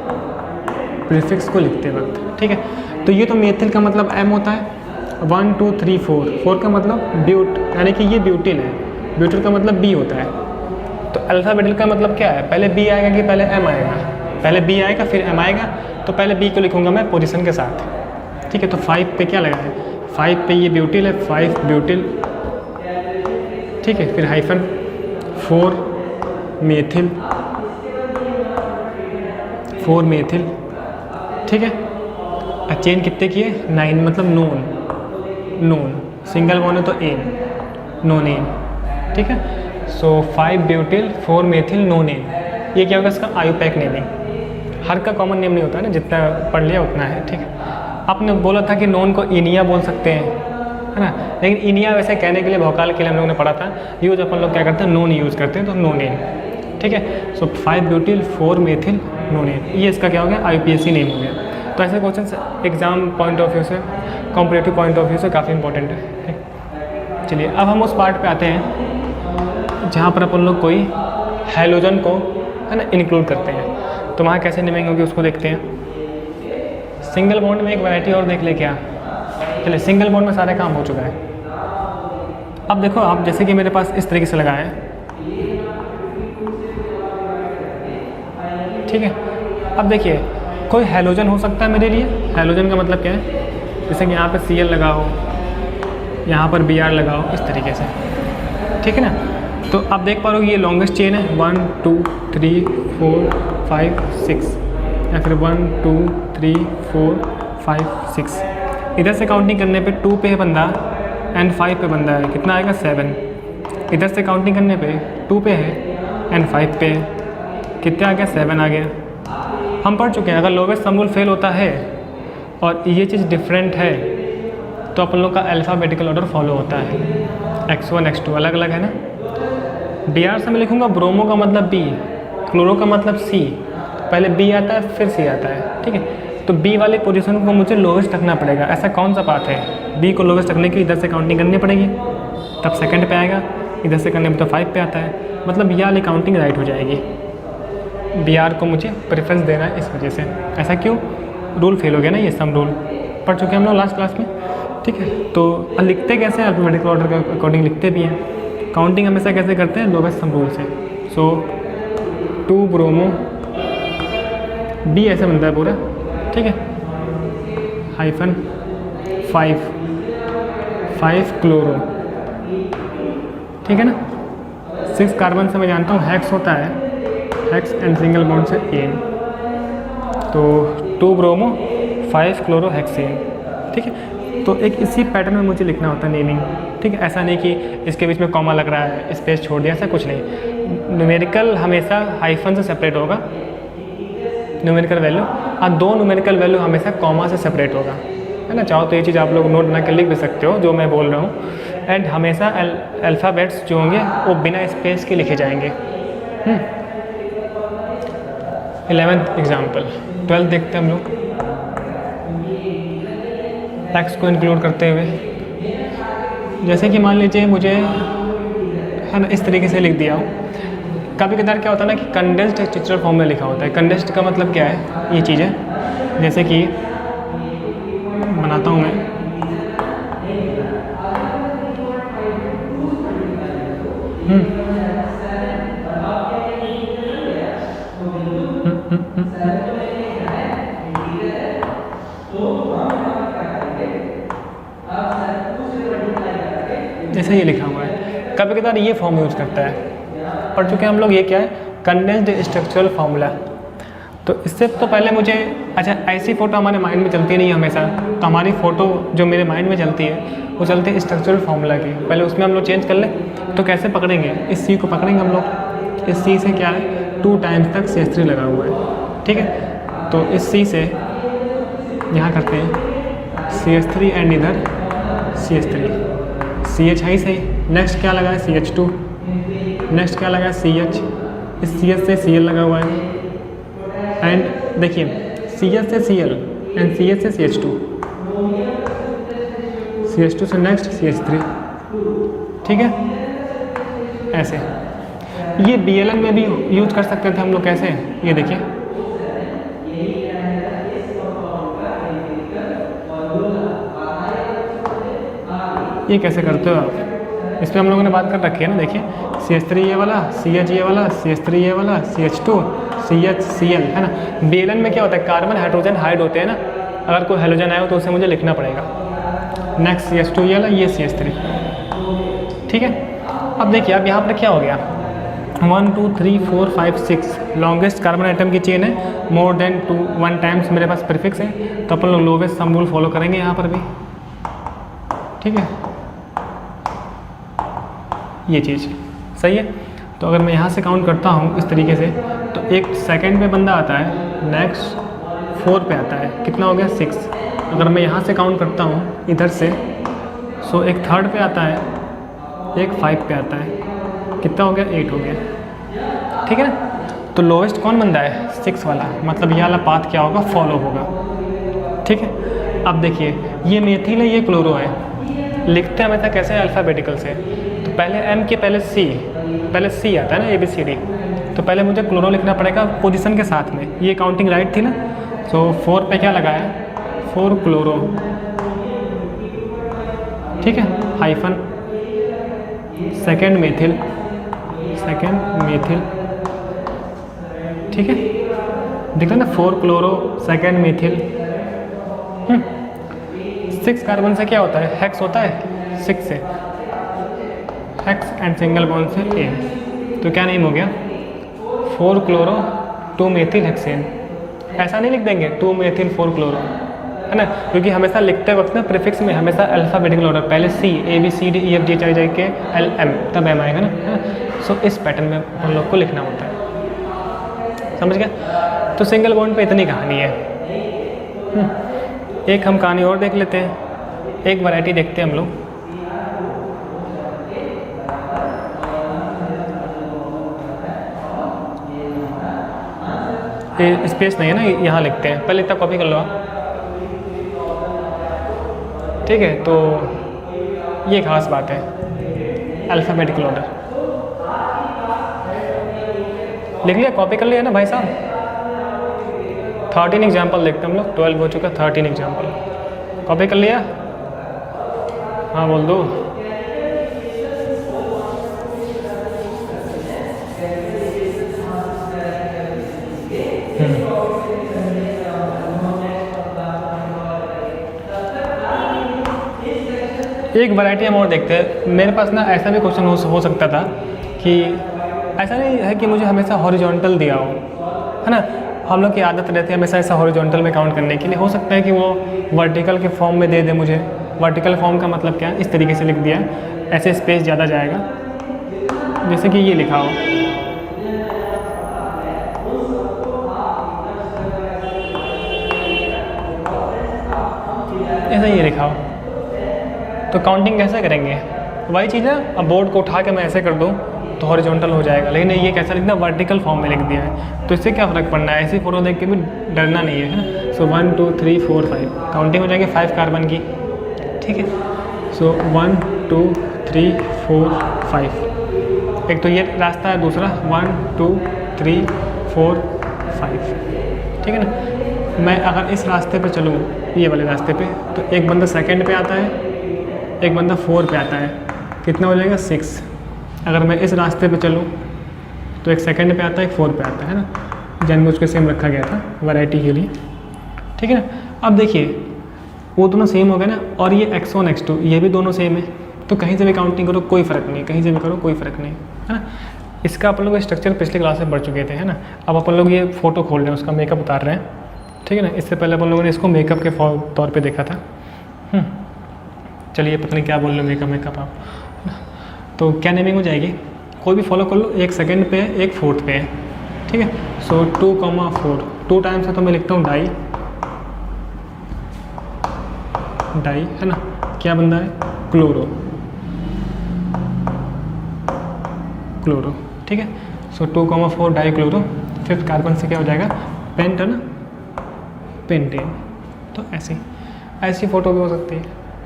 ठीक है। तो ये तो मेथिल का मतलब M होता है, 1 2 3 4 का मतलब ब्यूट, यानी कि ये ब्यूटिल है, ब्यूटिल का मतलब B होता है। तो अल्फ़ाबेटिकल का मतलब क्या है, पहले B आएगा कि पहले M आएगा, पहले B आएगा फिर M आएगा, तो पहले B को लिखूंगा मैं पोजीशन के साथ, ठीक है। तो 5 पे क्या लगा है, 5 पे ये ब्यूटिल है, 5 ब्यूटिल, ठीक है। फिर हाइफन 4 मेथिल, 4 मेथिल, ठीक है। चेन कितने की है? 9, मतलब नोन सिंगल बॉन्ड है तो एन, नोन एन, ठीक है। सो 5 ब्यूटिल 4 मेथिल नोन एन, ये क्या होगा इसका आयुपैक नेमिंग। हर का कॉमन नेम नहीं होता है ना, जितना पढ़ लिया उतना है, ठीक है। आपने बोला था कि नोन को इनिया बोल सकते हैं, है ना, लेकिन इनिया वैसे कहने के लिए भोकाल के लिए हम लोगों ने पढ़ा था, यूज अपन लोग क्या करते हैं, नोन यूज़ करते हैं, तो नोन एन, ठीक है। सो 5 ब्यूटिल 4 मेथिल नोन एन, ये इसका क्या हो गया, IUPAC नेम हो गया। तो ऐसे question exam point of view से, कॉम्पिटेटिव पॉइंट ऑफ व्यू से काफ़ी इंपॉर्टेंट है। चलिए अब हम उस पार्ट पे आते हैं जहाँ पर अपन लोग कोई हैलोजन को, है ना, इंक्लूड करते हैं। तो वहाँ कैसे नेमिंग होगी उसको देखते हैं। सिंगल बॉन्ड में एक वैरायटी और देख ले क्या। चलिए सिंगल बॉन्ड में सारे काम हो चुका है। अब देखो आप, जैसे कि मेरे पास इस तरीके से लगा है, ठीक है। अब देखिए कोई हैलोजन हो सकता है मेरे लिए। हैलोजन का मतलब क्या है, जैसे कि यहाँ पे Cl लगा हो, यहाँ पर Br लगा हो, इस तरीके से, ठीक है ना। तो आप देख पा रहे हो ये लॉन्गेस्ट चेन है, 1 2 3 4 5 6, या फिर 1 2 3 4 5 6। इधर से काउंटिंग करने पे 2 पे है बंदा एंड 5 पे बंदा है, कितना आएगा 7। इधर से काउंटिंग करने पे 2 पे है एंड 5 पे है, कितना आ गया 7 आ गया। हम पढ़ चुके हैं अगर लोवेस्ट सम रूल फेल होता है और ये चीज़ डिफरेंट है तो अपन लोग का अल्फ़ाबेटिकल ऑर्डर फॉलो होता है, X1 X2 अलग अलग है ना। Br से मैं लिखूँगा ब्रोमो का मतलब B, क्लोरो का मतलब C, पहले B आता है फिर C आता है, ठीक है। तो B वाले पोजीशन को मुझे लोवेस्ट रखना पड़ेगा। ऐसा कौन सा पाथ है, B को लोवेस्ट रखने की इधर से काउंटिंग करनी पड़ेगी, तब सेकंड पे आएगा, इधर से करने में तो 5 पे आता है, मतलब ये वाली काउंटिंग राइट हो जाएगी। Br को मुझे प्रेफरेंस देना है इस वजह से। ऐसा क्यों, रूल फेल हो गया ना, ये सम रूल पढ़ चुके हैं हम लोग लास्ट क्लास में, ठीक है। तो लिखते कैसे हैं, अल्फ़ाबेटिकल ऑर्डर के अकॉर्डिंग लिखते भी हैं। काउंटिंग हमेशा कैसे करते हैं, लोवेस्ट सम रूल से। सो 2 ब्रोमो, B ऐसे बनता है पूरा, ठीक है, हाइफन 5 क्लोरो, ठीक है ना। 6 कार्बन से मैं जानता हूँ हेक्स होता है, हेक्स एंड सिंगल बॉन्ड से एन, तो 2 ब्रोमो 5 क्लोरो हेक्सेन, ठीक है। तो एक इसी पैटर्न में मुझे लिखना होता है नेमिंग, ठीक है। ऐसा नहीं कि इसके बीच में कॉमा लग रहा है, स्पेस छोड़ दिया, ऐसा कुछ नहीं। न्यूमेरिकल हमेशा हाइफन से सेपरेट होगा, न्यूमेरिकल वैल्यू, और 2 न्यूमेरिकल वैल्यू हमेशा कॉमा से सेपरेट होगा, है ना। चाहो तो ये चीज़ आप लोग नोट बना के लिख भी सकते हो जो मैं बोल रहा हूँ। एंड हमेशा अल्फ़ाबेट्स जो होंगे वो बिना स्पेस के लिखे जाएंगे। 11th एग्जाम्पल, 12th देखते हैं हम लोग। टैक्स को इंक्लूड करते हुए, जैसे कि मान लीजिए मुझे, है ना, इस तरीके से लिख दिया हूँ। कभी कदार क्या होता है ना कि कंडेंस्ड स्ट्रक्चरल फॉर्म में लिखा होता है। कंडेंस्ड का मतलब क्या है, ये चीज़ है, जैसे कि बनाता हूँ मैं, जैसे ये लिखा हुआ है, कभी कदार ये फॉर्म यूज़ करता है। पढ़ चुके हैं हम लोग, ये क्या है, कंडेंस्ड स्ट्रक्चरल फार्मूला। तो इससे तो पहले मुझे, अच्छा ऐसी फ़ोटो हमारे माइंड में चलती नहीं हमेशा, तो हमारी फ़ोटो जो मेरे माइंड में चलती है वो चलती है स्ट्रक्चरल फार्मूला की। पहले उसमें हम लोग चेंज कर लें, तो कैसे पकड़ेंगे, इस C को पकड़ेंगे हम लोग। इस C से क्या है, 2 टाइम्स तक CH3 लगा हुआ है, ठीक है। तो इस C से यहाँ करते हैं CH3 एंड इधर CH3, CH है ही सही। नेक्स्ट क्या लगा है, CH2, नेक्स्ट क्या लगा है, CH, इस CH से Cl लगा हुआ है, एंड देखिए CH से Cl एंड CH से CH2, CH2 से नेक्स्ट CH3, ठीक है। ऐसे ये BLN में भी यूज कर सकते थे हम लोग, कैसे, ये देखिए, ये कैसे करते हो आप, इस पर हम लोगों ने बात कर रखी है ना। देखिए CH3 ये वाला, CH ये वाला, CH3 ये वाला, CH2, CH Cl, है ना। BLN में क्या होता है, कार्बन हाइड्रोजन हाइड होते हैं ना, अगर कोई हेलोजन आया हो तो उसे मुझे लिखना पड़ेगा। नेक्स्ट CH2 ये वाला, ये CH3, ठीक है। अब देखिए अब यहाँ पर क्या हो गया, 1 2 3 4 5 6, लॉन्गेस्ट कार्बन आइटम की चेन है, मोर देन 1 टाइम्स मेरे पास प्रीफिक्स है, तो अपन लोग लोवेस्ट सम रूल फॉलो करेंगे यहाँ पर भी, ठीक है, ये चीज़ सही है। तो अगर मैं यहाँ से काउंट करता हूँ इस तरीके से, तो एक सेकंड पे बंदा आता है, नेक्स्ट 4 पे आता है, कितना हो गया 6। अगर मैं यहाँ से काउंट करता हूँ इधर से, सो एक थर्ड पे आता है, एक 5 पे आता है, कितना हो गया 8 हो गया, ठीक है ना। तो लोवेस्ट कौन बंदा है 6 वाला, मतलब ये वाला पाथ क्या होगा, फॉलो होगा, ठीक है। अब देखिए ये मेथिल है, ये क्लोरो है, लिखते हैं हमेशा कैसे अल्फ़ाबेटिकल से, तो पहले M के पहले C आता है ना, ABCD, तो पहले मुझे क्लोरो लिखना पड़ेगा पोजीशन के साथ में, ये काउंटिंग राइट थी ना। सो 4 पे क्या लगाया, 4 क्लोरो, ठीक है, हाइफन, सेकेंड मेथिल, ठीक है, दिख रहा है ना, 4 क्लोरो, सेकेंड मेथिल। 6 कार्बन से क्या होता है, हेक्स होता है, 6 से हेक्स एंड सिंगल बॉन्ड से A, तो क्या नेम हो गया 4 क्लोरो 2 मेथिल हेक्सेन। ऐसा नहीं लिख देंगे 2 मेथिल 4 क्लोरो, है ना, क्योंकि हमेशा लिखते वक्त ना प्रीफिक्स में हमेशा अल्फ़ाबेटिकल ऑर्डर, पहले C ABCDEFGHIJ L M तब M आएगा ना। सो इस पैटर्न में हम लोग को लिखना होता है, समझ गया। तो सिंगल बॉन्ड पे इतनी कहानी है। एक हम कहानी और देख लेते हैं, एक वैरायटी देखते हैं हम लोग। ये स्पेस नहीं है ना, यहाँ लिखते हैं, पहले इतना कॉपी कर लो आप, ठीक है। तो ये खास बात है, अल्फ़ाबेटिकल ऑर्डर लिख लिया, कॉपी कर लिया ना भाई साहब। 13 एग्जाम्पल देखते हैं हम लोग, 12 हो चुका, 13 एग्जाम्पल कॉपी कर लिया, हाँ बोल दो। एक वैरायटी हम और देखते हैं। मेरे पास ना ऐसा भी क्वेश्चन हो सकता था कि ऐसा नहीं है कि मुझे हमेशा हॉरिजॉन्टल दिया हो, है ना, हम लोग की आदत रहती है हमेशा ऐसा हॉरिजॉन्टल में काउंट करने के लिए। हो सकता है कि वो वर्टिकल के फॉर्म में दे दे मुझे। वर्टिकल फॉर्म का मतलब क्या है, इस तरीके से लिख दिया, ऐसे स्पेस ज़्यादा जाएगा, जैसे कि ये लिखा हो, ऐसा ये लिखा हो, तो काउंटिंग कैसे करेंगे, वही चीज़ है। अब बोर्ड को उठा के मैं ऐसे कर दूँ तो हॉरिजॉन्टल हो जाएगा, लेकिन ये कैसा लिखना, वर्टिकल फॉर्म में लिख दिया है, तो इससे क्या फ़र्क पड़ना है, ऐसी फोटो देख के भी डरना नहीं है, ना। सो 1 2 3 4 5 काउंटिंग हो जाएगी 5 कार्बन की, ठीक है। सो 1 2 3 4 5, एक तो ये रास्ता है, दूसरा 1 2 3 4 5, ठीक है ना। मैं अगर इस रास्ते पे चलूँ, ये वाले रास्ते पे, तो एक बंदा सेकंड पे आता है, एक बंदा 4 पे आता है, कितना हो जाएगा 6। अगर मैं इस रास्ते पे चलूँ तो एक सेकंड पे आता है, एक 4 पे आता है ना, जानबूझ के सेम रखा गया था वैरायटी के लिए, ठीक है ना। अब देखिए वो दोनों सेम हो गए ना, और ये x1 x2 ये भी दोनों सेम है, तो कहीं से भी काउंटिंग करो कोई फ़र्क नहीं, कहीं से भी करो कोई फ़र्क नहीं, है ना। इसका अपन लोग स्ट्रक्चर पिछले क्लास में बढ़ चुके थे, है ना। अब अपन लोग ये फ़ोटो खोल रहे हैं, उसका मेकअप उतार रहे हैं, ठीक है ना। इससे पहले अपन लोगों ने इसको मेकअप के तौर पर देखा था। चलिए पता नहीं क्या बोल रहे हो, मेकअप आप, तो क्या नेमिंग हो जाएगी, कोई भी फॉलो कर लो, एक सेकंड पे है, एक 4th पे है, ठीक है। सो 2, 4 2 टाइम्स है, तो मैं लिखता हूँ डाई, है ना। क्या बंदा है, क्लोरो, ठीक है। सो 2, 4 डाई क्लोरो, 5th कार्बन से क्या हो जाएगा, पेंट, है ना, पेंटेन। तो ऐसी फ़ोटो भी हो सकती है,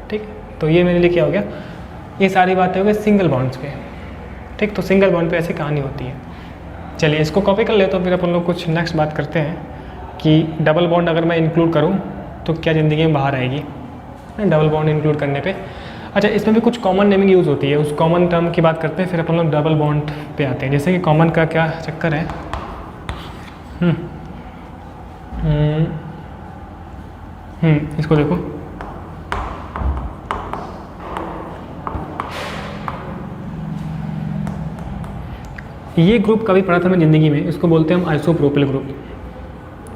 ठीक है। तो ये मेरे लिए क्या हो गया, ये सारी बातें हो गई सिंगल बॉन्ड्स पे, ठीक। तो सिंगल बॉन्ड पे ऐसी कहानी होती है। चलिए इसको कॉपी कर ले, तो फिर अपन लोग कुछ नेक्स्ट बात करते हैं कि डबल बॉन्ड अगर मैं इंक्लूड करूँ तो क्या ज़िंदगी में बाहर आएगी, डबल बॉन्ड इंक्लूड करने पे। अच्छा, इसमें भी कुछ कॉमन नेमिंग यूज़ होती है, उस कॉमन टर्म की बात करते हैं, फिर अपन लोग डबल बॉन्ड पे आते हैं। जैसे कि कॉमन का क्या चक्कर है, इसको देखो, ये ग्रुप कभी पढ़ा था मैं ज़िंदगी में, इसको बोलते हैं हम आइसोप्रोपिल ग्रुप।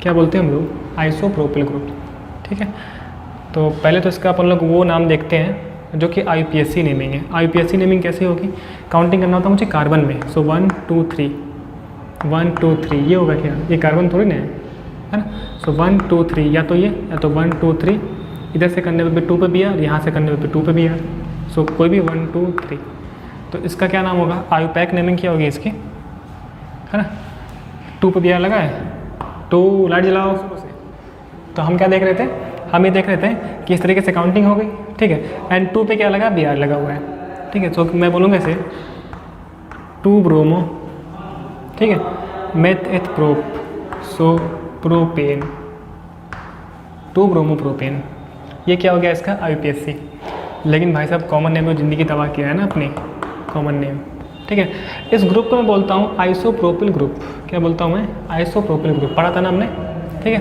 क्या बोलते हैं हम लोग? Isopropyl group. ठीक है, तो पहले तो इसका अपन लोग वो नाम देखते हैं जो कि IUPAC नेमिंग है। IUPAC नेमिंग कैसे होगी? काउंटिंग करना होता है मुझे कार्बन में, सो 1 2 3 1 2 3, ये होगा क्या? ये कार्बन थोड़ी ना है ना? सो 1 2 3, या तो ये, या तो 1 2 3, इधर से करने पे 2 पे भी आर, यहाँ से करने पे 2 पे भी आर, सो कोई भी 1 2 3। तो इसका क्या नाम होगा? IUPAC नेमिंग क्या होगी इसकी, है ना? 2 पे भी आर लगा है, 2 लाइट जलाओ। तो हम क्या देख रहे थे? हम ये देख रहे थे कि इस तरीके से काउंटिंग हो गई, ठीक है। एंड 2 पे क्या लगा? BR लगा हुआ है, ठीक है। तो मैं बोलूँगा इसे 2 ब्रोमो, ठीक है, मेथ एथ प्रोप, सो प्रोपेन, 2 ब्रोमो प्रोपेन। ये क्या हो गया इसका? IUPAC। लेकिन भाई साहब कॉमन नेम में ज़िंदगी तबाह किया है ना अपनी, कॉमन नेम, ठीक है। इस ग्रुप को मैं बोलता हूँ आइसोप्रोपिल ग्रुप। क्या बोलता हूँ मैं? Isopropyl group. पढ़ा था ना हमने, ठीक है।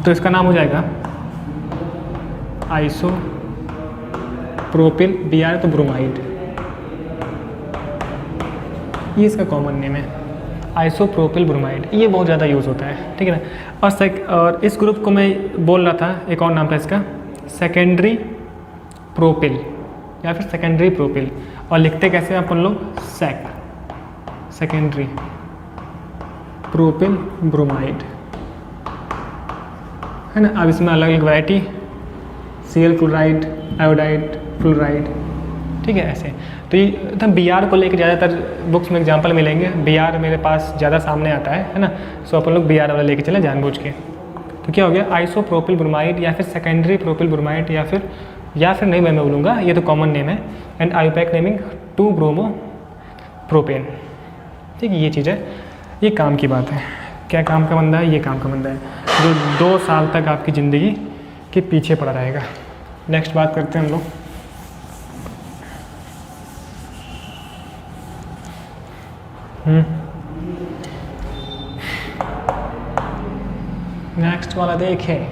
तो इसका नाम हो जाएगा आइसोप्रोपिल, BR तो ब्रोमाइड, ये इसका कॉमन नेम है, आइसोप्रोपिल ब्रोमाइड। ये बहुत ज़्यादा यूज़ होता है, ठीक है ना। और इस ग्रुप को मैं बोल रहा था, एक और नाम था इसका सेकेंडरी प्रोपिल या फिर सेकेंडरी प्रोपिल। और लिखते कैसे हैं अपन लोग? सेक, सेकेंडरी प्रोपिल ब्रोमाइड, है ना। अब इसमें अलग अलग variety, Cl chloride, iodide, fluoride, ठीक है, ऐसे। तो ये तो BR को लेकर ज़्यादातर बुक्स में एग्जांपल मिलेंगे। BR मेरे पास ज़्यादा सामने आता है ना। सो अपन लोग BR वाला लेके चले जानबूझ के। तो क्या हो गया? आइसोप्रोपिल ब्रोमाइड या फिर सेकेंडरी प्रोपिल ब्रोमाइड, या फिर नहीं मैं बोलूँगा, ये तो कॉमन नेम है। And IUPAC naming 2 bromo propane, ठीक है। ये चीज़ है, ये काम की बात है। क्या काम का बंदा है? ये काम का बंदा है जो 2 साल तक आपकी ज़िंदगी के पीछे पड़ा रहेगा। नेक्स्ट बात करते हैं हम लोग, नेक्स्ट वाला देखें,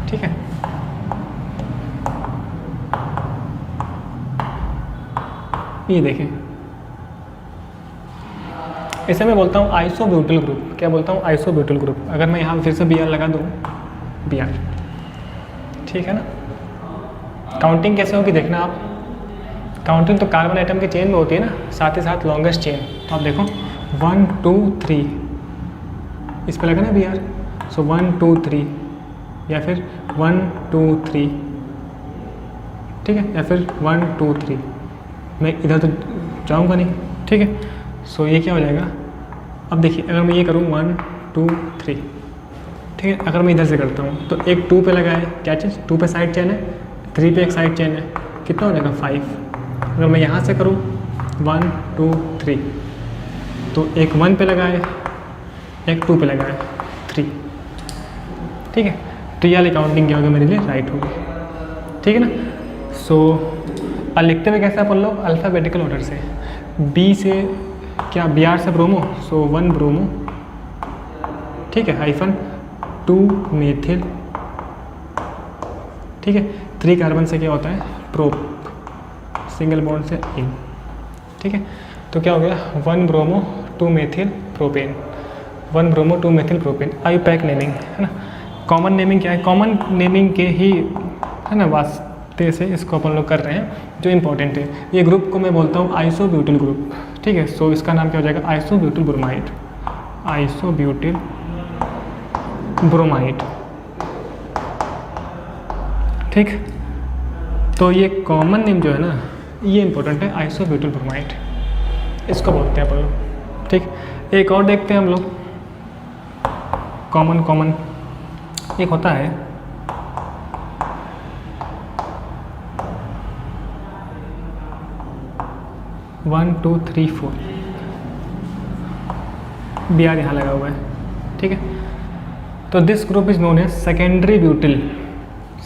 ठीक है। ये देखें, इसे मैं बोलता हूँ आइसोब्यूटिल ग्रुप। क्या बोलता हूँ? Isobutyl group. अगर मैं यहाँ फिर से BR लगा दूँ, BR, ठीक है ना। काउंटिंग कैसे होगी देखना आप। काउंटिंग तो कार्बन आइटम के चेन में होती है ना, साथ ही साथ लॉन्गेस्ट चेन। तो आप देखो 1 2 3, इस पर लगा ना BR, सो 1 2 3, या फिर 1 2 3, ठीक है, या फिर 1 2 3। मैं इधर तो जाऊँगा नहीं, ठीक है। सो ये क्या हो जाएगा? अब देखिए, अगर मैं ये करूँ 1 2 3, ठीक है। अगर मैं इधर से करता हूँ तो एक 2 पे लगा है, क्या चीज़? 2 पे साइड चेन है, 3 पे एक साइड चेन है, कितना हो जाएगा? 5। अगर मैं यहाँ से करूँ 1 2 3, तो एक 1 पे लगा है, एक 2 पे लगा है, 3, ठीक है। तो ये वाली काउंटिंग क्या होगी मेरे लिए? राइट होगी, ठीक है ना। सो अब लिखते हुए कैसे अपन लोग? अल्फ़ाबेटिकल ऑर्डर से। B से क्या? BR से ब्रोमो, सो 1 ब्रोमो, ठीक है, हाइफन 2 मेथिल, ठीक है। 3 कार्बन से क्या होता है? प्रोप, सिंगल बॉन्ड से इन, ठीक है। तो क्या हो गया? 1 bromo 2 methyl propane, 1 bromo 2 methyl propane. IUPAC naming, है ना। कॉमन नेमिंग क्या है? कॉमन नेमिंग के ही, है ना, वास्ते से इसको अपन लोग कर रहे हैं, जो इंपॉर्टेंट है। ये ग्रुप को मैं बोलता हूँ आइसोब्यूटिल ग्रुप, ठीक है। सो इसका नाम क्या हो जाएगा? आइसोब्यूटिल ब्रोमाइड, आइसोब्यूटिल ब्रोमाइड, ठीक। तो ये कॉमन नेम जो है ना, ये इंपॉर्टेंट है, आइसोब्यूटिल ब्रोमाइड, इसको बोलते हैं अपन लोग, ठीक। एक और देखते हैं हम लोग, कॉमन एक होता है one two three four, BR यहाँ लगा हुआ है, ठीक है। तो this group is known as secondary butyl,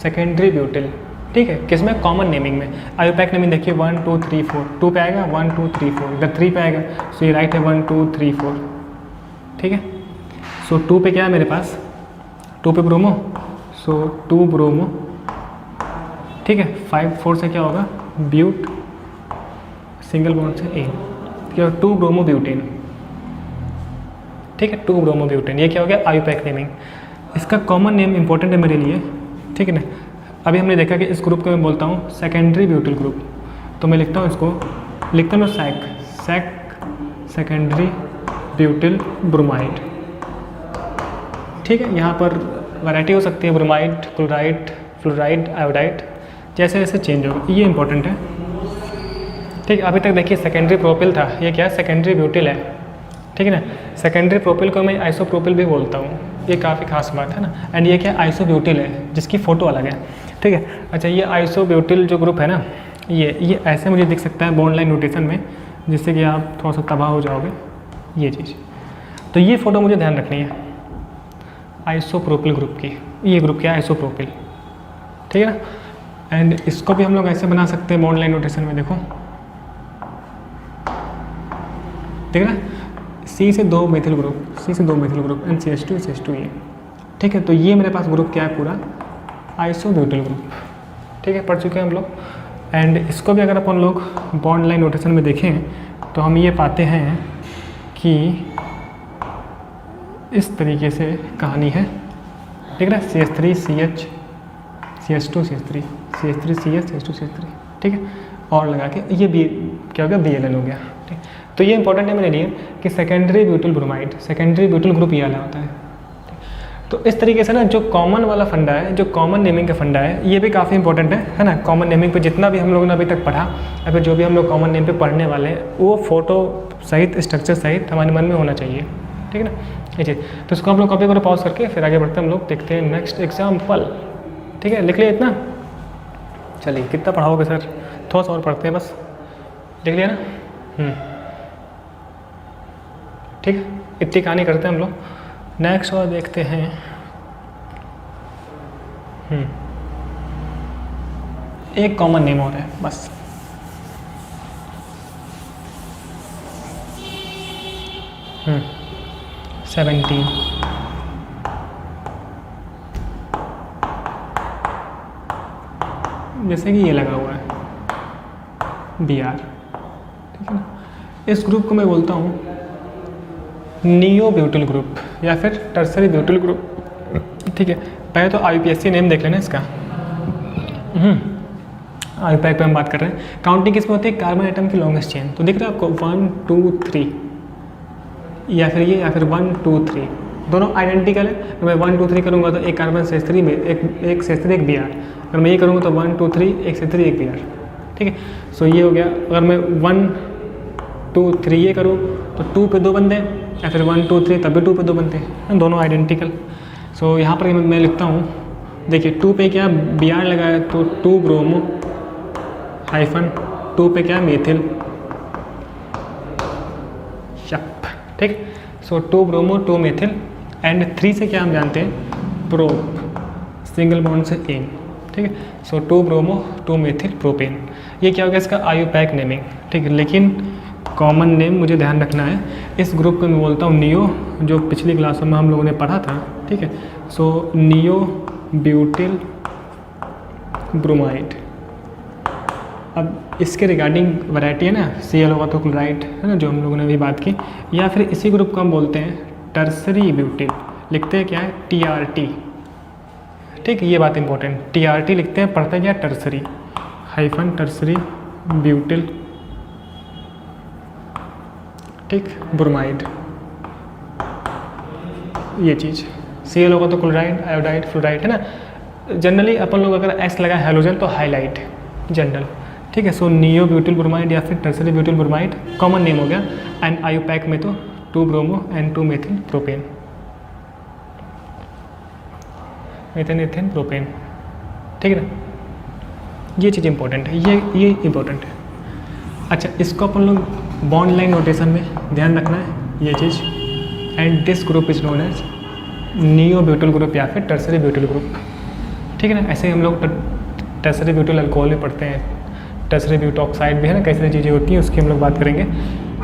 secondary butyl, ठीक है। किसमें? कॉमन नेमिंग में। IUPAC नेमिंग देखिए 1 2 3 4, 2 पे आएगा 1 2 3 4, इधर 3 पे आएगा, सो ये राइट है 1 2 3 4, ठीक है। सो 2 पे क्या है मेरे पास? 2 पे ब्रोमो, सो 2 ब्रोमो, ठीक है। 5 4 से क्या होगा? ब्यूट, सिंगल बॉन्ड से एन, क्या 2 ब्रोमो ब्यूटेन, ठीक है, 2 ब्रोमोब्यूटेन। ये क्या हो गया, आईयूपैक नेमिंग। इसका कॉमन नेम इंपॉर्टेंट है मेरे लिए, ठीक है ना। अभी हमने देखा कि इस ग्रुप को मैं बोलता हूँ सेकेंडरी ब्यूटिल ग्रुप, तो मैं लिखता हूँ इसको, लिखता हूँ सैक सेकेंडरी ब्यूटिल ब्रोमाइड, ठीक है। यहाँ पर वैरायटी हो सकती है, ब्रोमाइड, क्लोराइड, फ्लोराइड, आयोडाइड, जैसे जैसे चेंज होगा, ये इंपॉर्टेंट है, ठीक है। अभी तक देखिए सेकेंडरी प्रोपिल था, ये क्या है, सेकेंडरी ब्यूटिल है, ठीक है ना। सेकेंडरी प्रोपिल को मैं आइसोप्रोपिल भी बोलता हूँ, ये काफ़ी खास बात है ना। एंड ये क्या आइसोब्यूटिल है, जिसकी फ़ोटो अलग है, ठीक है। अच्छा, ये आइसोब्यूटिल जो ग्रुप है ना, ये ऐसे मुझे दिख सकता है बॉन्ड लाइन नोटेशन में, जिससे कि आप थोड़ा सा तबाह हो जाओगे, ये चीज़। तो ये फ़ोटो मुझे ध्यान रखनी है आइसोप्रोपिल ग्रुप की, ये ग्रुप क्या है, आइसोप्रोपिल, ठीक है ना। एंड इसको भी हम लोग ऐसे बना सकते हैं बॉन्ड लाइन नोटेशन में, देखो, ठीक है ना, C से 2 मेथिल ग्रुप एंड CH2 ये, ठीक है। तो ये मेरे पास ग्रुप क्या है, पूरा आइसोब्यूटिल ग्रुप, ठीक है, पढ़ चुके हैं हम लोग। एंड इसको भी अगर अपन लोग बॉन्ड लाइन नोटेशन में देखें तो हम ये पाते हैं कि इस तरीके से कहानी है, ठीक है ना, CH3 CH CH2 CH3 CH3 CH CH2 CH3, ठीक है, और लगा के ये भी क्या हो गया, BLN हो गया, ठीक। तो ये इंपॉर्टेंट है मेरे लिए कि secondary butyl bromide, secondary butyl group ये वाला होता है। तो इस तरीके से ना जो कॉमन वाला फंडा है, जो कॉमन नेमिंग का फंडा है, ये भी काफ़ी इंपॉर्टेंट है ना। कॉमन नेमिंग पे जितना भी हम लोगों ने अभी तक पढ़ा, या फिर जो भी हम लोग कॉमन नेम पे पढ़ने वाले हैं, वो फोटो सहित, स्ट्रक्चर सहित हमारे मन में होना चाहिए, ठीक है ना, ये चीज़। तो इसको हम लोग कॉपी करो, पॉज करके फिर आगे बढ़ते हैं हम लोग, देखते हैं नेक्स्ट एग्जाम्पल, ठीक है। लिख लिया इतना, चलिए कितना पढ़ाओगे सर, थोड़ा सा और पढ़ते हैं बस, लिख लिया ना, ठीक है, इतनी कहानी करते हैं हम लोग। नेक्स्ट और देखते हैं, एक कॉमन नेम और है बस, हम्म, 17, जैसे कि ये लगा हुआ है Br, ठीक है ना। इस ग्रुप को मैं बोलता हूँ नियो ब्यूटिल ग्रुप या फिर टर्सरी ब्यूटिल ग्रुप, ठीक है। पहले तो IUPAC नेम देख लेना इसका, IUPAC पे हम बात कर रहे हैं। काउंटिंग किस में होती है, कार्बन एटम की लॉन्गेस्ट चेन, तो दिख रहा है आपको 1 2 3, या फिर ये, या फिर 1 2 3, दोनों आइडेंटिकल है। तो मैं 1 2 3 करूँगा तो एक कार्बन CH3 में एक CH3 एक Br, अगर मैं ये करूँगा तो 1 2 3 एक CH3 एक Br, ठीक है। सो ये हो गया। अगर मैं 1 2 3 ये करूँ तो 2 पे 2 बनते हैं, या फिर 1 2 3 तब भी 2 पे 2 बनते हैं, दोनों आइडेंटिकल। सो यहाँ पर मैं लिखता हूँ, देखिए 2 पे क्या Br लगा है तो 2 ब्रोमो हाइफन 2 पे क्या मेथिल, यप, ठीक। सो 2 ब्रोमो 2 मेथिल एंड 3 से क्या हम जानते हैं, प्रोप, सिंगल बॉन्ड से एन, ठीक है। सो 2 ब्रोमो 2 मेथिल प्रोपेन, ये क्या हो गया इसका आईयूपैक नेमिंग, ठीक है। लेकिन कॉमन नेम मुझे ध्यान रखना है, इस ग्रुप को मैं बोलता हूँ नियो, जो पिछली क्लासों में हम लोगों ने पढ़ा था, ठीक है। सो नियो ब्यूटिल ब्रोमाइड। अब इसके रिगार्डिंग वैरायटी है ना, Cl होगा तो क्लोराइड है ना, जो हम लोगों ने अभी बात की, या फिर इसी ग्रुप को हम बोलते हैं टर्सरी ब्यूटिल, लिखते हैं क्या है TRT, ठीक है। ये बात इंपॉर्टेंट, TRT लिखते हैं, पढ़ते हैं क्या, टर्सरी हाइफन टर्सरी ब्यूटिल, ठीक, ब्रोमाइड, ये चीज़। Cl होगा तो क्लोराइड, आयोडाइड, फ्लोराइड है ना। जनरली अपन लोग अगर S लगा हेलोजन तो हाईलाइट जनरल, ठीक है। सो नियो ब्यूटिल ब्रोमाइड या फिर tertiary butyl bromide common name हो गया। एंड आईयूपैक में तो 2 bromo and 2 methyl propane, methane ethane propane, ठीक है ना। ये चीज़ इंपॉर्टेंट है, ये इंपॉर्टेंट है। अच्छा, इसको अपन लोग बॉन्ड लाइन नोटेशन में ध्यान रखना है, ये चीज़। And this group is known as neo butyl group या फिर टर्सरी ब्यूटिल ग्रुप, ठीक है ना। ऐसे ही हम लोग टर्सरी ब्यूटिल अल्कोहल में पढ़ते हैं, टर्सरी ब्यूटॉक्साइड भी है ना, कैसी सारी चीज़ें होती हैं, उसकी हम लोग बात करेंगे।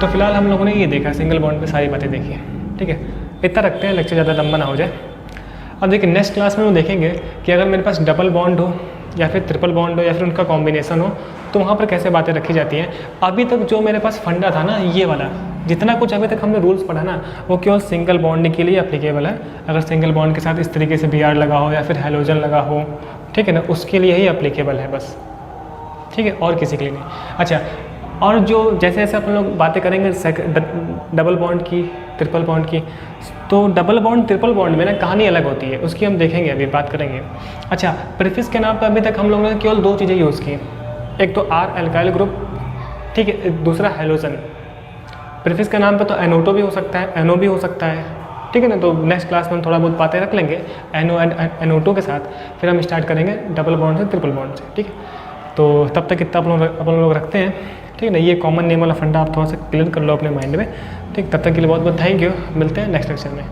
तो फिलहाल हम लोगों ने ये देखा, सिंगल बॉन्ड पे सारी बातें देखी, ठीक है। इतना रखते हैं, लेक्चर ज़्यादा लंबा ना हो जाए। अब देखिए नेक्स्ट क्लास में हम देखेंगे कि अगर मेरे पास डबल बॉन्ड हो या फिर ट्रिपल बॉन्ड हो या फिर उनका कॉम्बिनेशन हो, तो वहाँ पर कैसे बातें रखी जाती हैं। अभी तक जो मेरे पास फंडा था ना, ये वाला जितना कुछ अभी तक हमने रूल्स पढ़ा ना, वो केवल सिंगल बॉन्ड के लिए अप्लीकेबल है। अगर सिंगल बॉन्ड के साथ इस तरीके से Br लगा हो या फिर हेलोजन लगा हो, ठीक है ना, उसके लिए ही अप्लीकेबल है बस, ठीक है, और किसी के लिए नहीं। अच्छा, और जो जैसे जैसे अपन लोग बातें करेंगे डबल बॉन्ड की, ट्रिपल बॉन्ड की, तो डबल बॉन्ड ट्रिपल बॉन्ड में ना कहानी अलग होती है, उसकी हम देखेंगे, अभी बात करेंगे। अच्छा, प्रीफिक्स के नाम पर अभी तक हम लोगों ने केवल 2 चीज़ें यूज़ की, एक तो R एल्काइल ग्रुप, ठीक है, दूसरा हेलोजन। प्रीफिक्स के नाम पर तो NO2 भी हो सकता है, NO भी हो सकता है, ठीक है ना। तो नेक्स्ट क्लास में हम थोड़ा बहुत बातें रख लेंगे NO एंड NO2 के साथ, फिर हम स्टार्ट करेंगे डबल बॉन्ड से ट्रिपल बॉन्ड से, ठीक है। तो तब तक इतना अपन लोग रखते हैं, ठीक है ना। ये कॉमन नेम वाला फंडा आप थोड़ा सा क्लियर कर लो अपने माइंड में, ठीक। तब तक के लिए बहुत बहुत थैंक यू, मिलते हैं नेक्स्ट लेक्चर में।